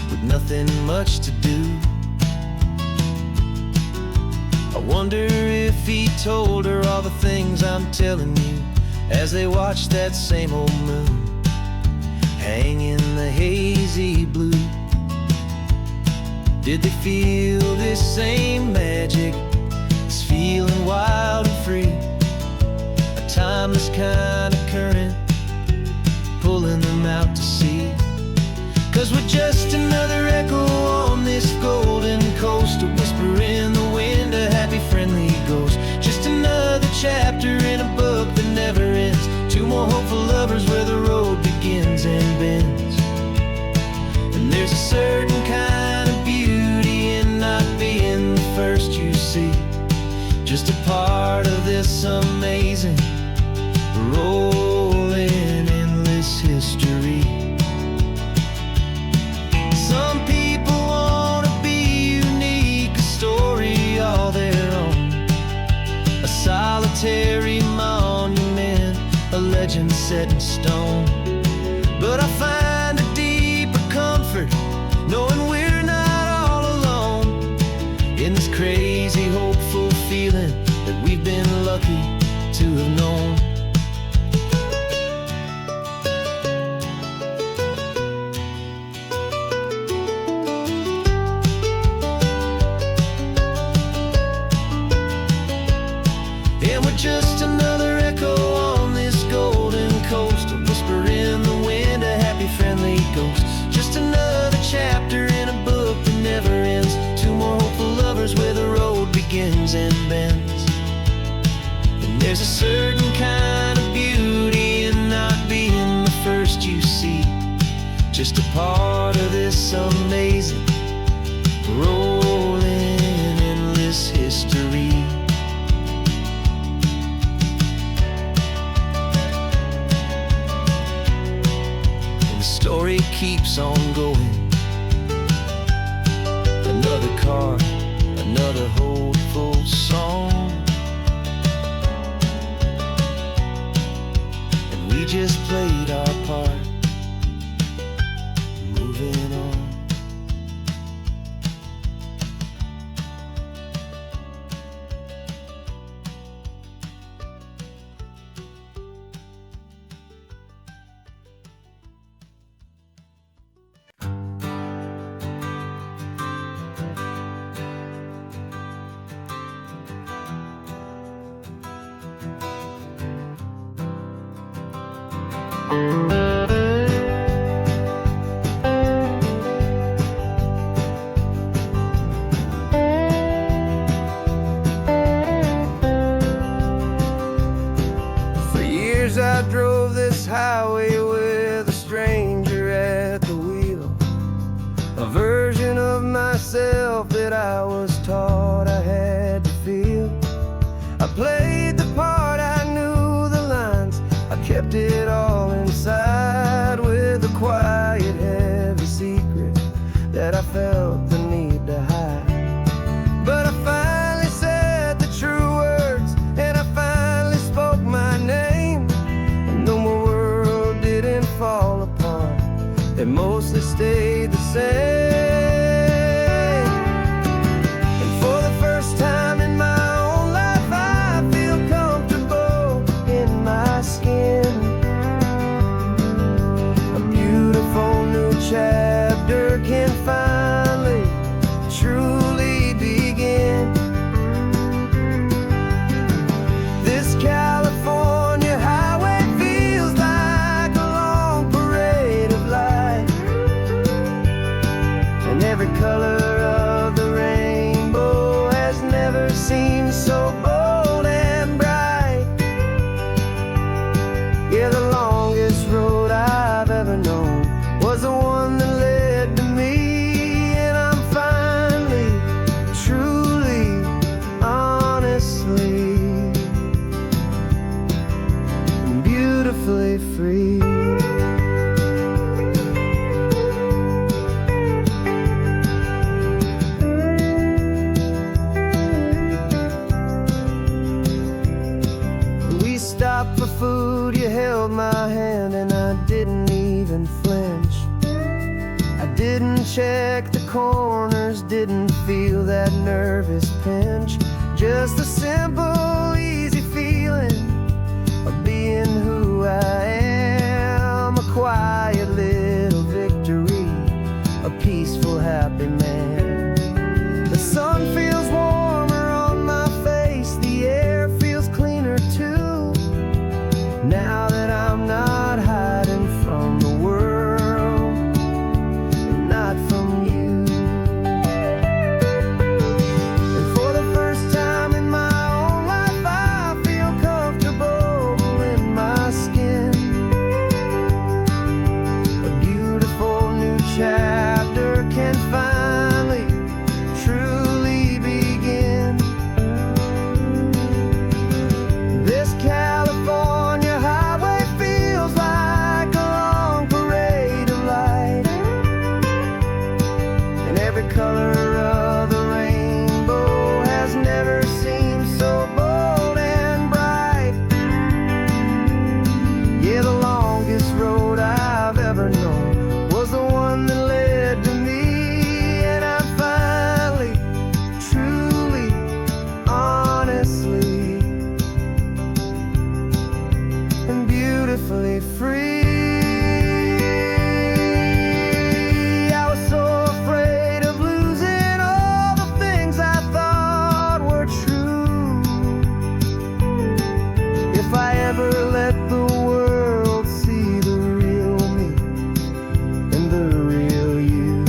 with nothing much to do. I wonder if he told her all the things I'm telling you as they watched that same old moon hang in the hazy blue. Did they feel this same magic, this feeling wild and free, a timeless kind of current pulling them out to sea? 'Cause we're just another echo on this golden coast, a whisper in the wind, a happy friendly ghost. Just another chapter in a book that never ends, two more hopeful lovers where the road begins and bends. And there's a certain kind of beauty in not being the first you see, just a part of this amazing rolling endless history. Some people want to be unique, a story all their own, a solitary monument, a legend set in stone. But I find a deeper comfort knowing we're not all alone in this crazy hopeful feeling that we've been lucky to have known. And we're just another echo on this golden coast, a whisper in the wind, a happy friendly ghost. Just another chapter in a book that never ends, two more hopeful lovers where the road begins and bends. And there's a certain kind of beauty in not being the first you see, just a part of this amazing rolling endless history. Story keeps on going, another card, another hopeful song, and we just played our part, moving on. For years I drove this highway with a stranger at the wheel, a version of myself that I was taught I had to feel. I played the part, I knew the lines, I kept it all inside with a quiet, heavy secret that I felt the need to hide. But I finally said the true words, and I finally spoke my name, and though my world didn't fall apart, it mostly stayed the same. And for the first time in my own life, I feel comfortable in my skin. A beautiful new chapter can finally truly begin. This California highway feels like a long parade of light, and every Yeah, the longest road I've ever known was the one that led to me. And I'm finally, truly, honestly, beautifully free. We stopped for food, you held my hand, and I didn't even flinch. I didn't check the corners, didn't feel that nervous pinch. Just a simple, easy feeling of being who I am. A quiet little victory, a peaceful, happy man. The sun feels warmer on my face, the air feels cleaner too, now that I'm not hiding from the world, and not from you. And for the first time in my own life, I feel comfortable in my skin. A beautiful new chapter can finally, truly begin. This California highway feels like a long parade of light, and every color of the rainbow has never seemed so bold and bright. Yeah, the longest road I've ever known was the one that led to me. And I'm finally, truly, honestly, and beautifully free. I was so afraid of losing all the things I thought were true. If I ever let the world see the real me and the real you.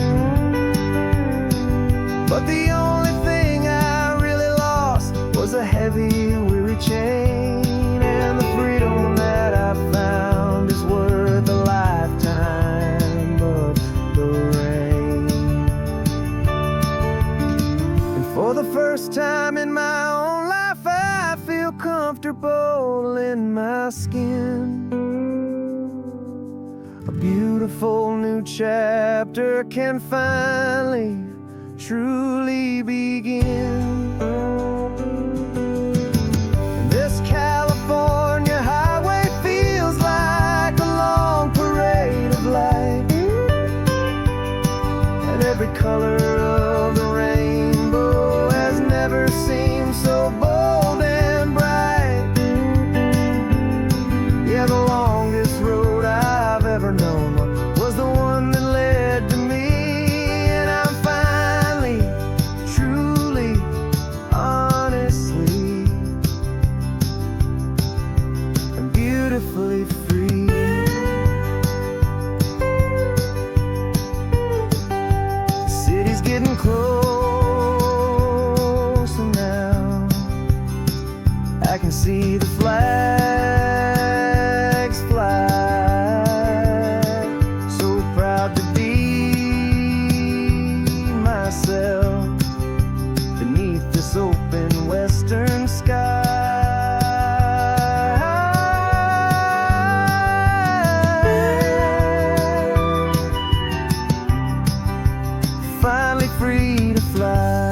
But the only thing I really lost was a heavy, weary chain. And the freedom that I found is worth a lifetime of the rain. And for the first time in my own life, I feel comfortable in my skin. A beautiful new chapter can finally, truly begin. This California highway feels like a long parade of light, and every color of the rainbow has never seemed so bold and bright. Yeah, the longest road I've ever known was the one that led to me. And I'm finally, truly, honestly, and beautifully free. The city's getting closer now. I can see the flags fly. So proud to be myself beneath this open western sky. Finally free to fly.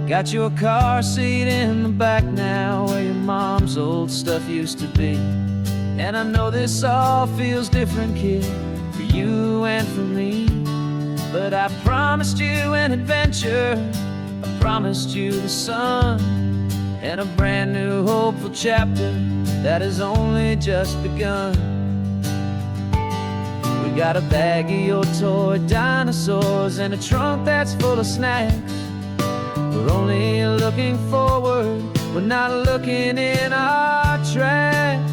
Got your car seat in the back now, where your mom's old stuff used to be. And I know this all feels different, kid, for you and for me. But I promised you an adventure, I promised you the sun, and a brand new hopeful chapter that has only just begun. We got a bag of your toy dinosaurs and a trunk that's full of snacks. We're only looking forward, we're not looking in our tracks.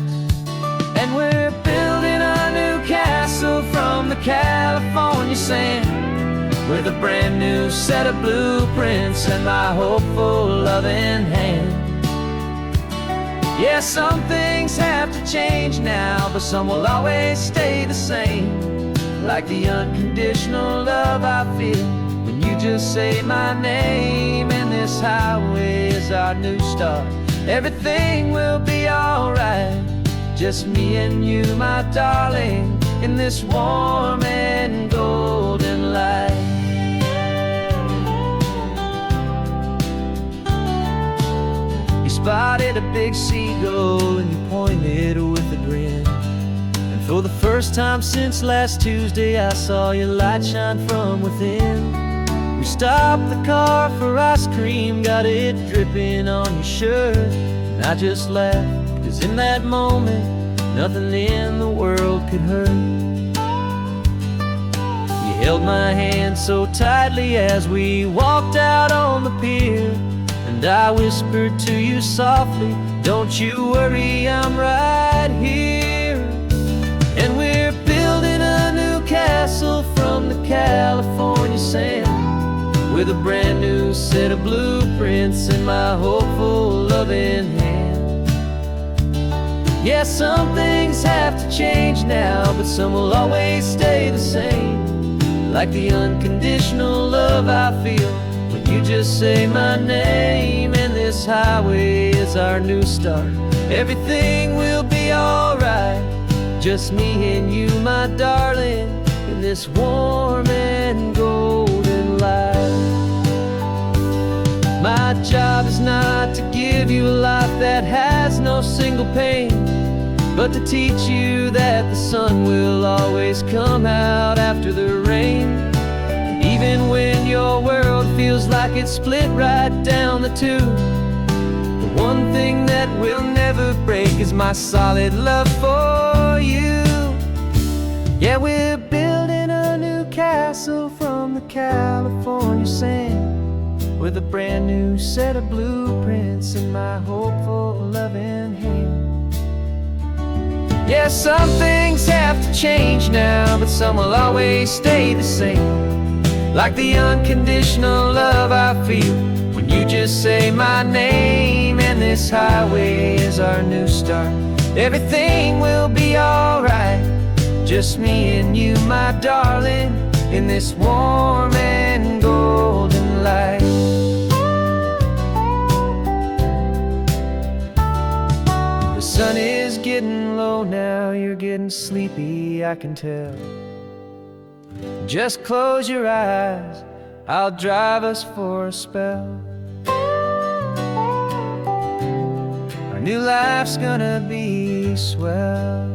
And we're building a new castle from the California sand, with a brand new set of blueprints and my hopeful loving hand. Yeah, some things have to change now, but some will always stay the same. Like the unconditional love I feel when you just say my name. And this highway is our new start. Everything will be alright, just me and you, my darling, in this warm and golden light. You spotted a big seagull and you pointed with a grin. And for the first time since last Tuesday, I saw your light shine from within. We stopped the car for ice cream, got it dripping on your shirt. And I just laughed, 'cause in that moment, nothing in the world could hurt. You held my hand so tightly as we walked out on the pier, and I whispered to you softly, don't you worry, I'm right here. And we're building a new castle from the California sand, with a brand new set of blueprints in my hopeful loving hand. Yeah, some things have to change now, but some will always stay the same. Like the unconditional love I feel when you just say my name. And this highway is our new start. Everything will be alright, just me and you, my darling, in this warm and golden light. My job is not to give you a life that has no single pain, but to teach you that the sun will always come out after the rain. And even when your world feels like it's split right down the two, the one thing that will never break is my solid love for you. Yeah, we're building a new castle from the California sand, with a brand new set of blueprints in my hopeful loving hand. Yeah, some things have to change now, but some will always stay the same. Like the unconditional love I feel when you just say my name. And this highway is our new start. Everything will be alright, just me and you, my darling, in this warm and golden light. The sun is getting low now, you're getting sleepy, I can tell. Just close your eyes, I'll drive us for a spell. Our new life's gonna be swell.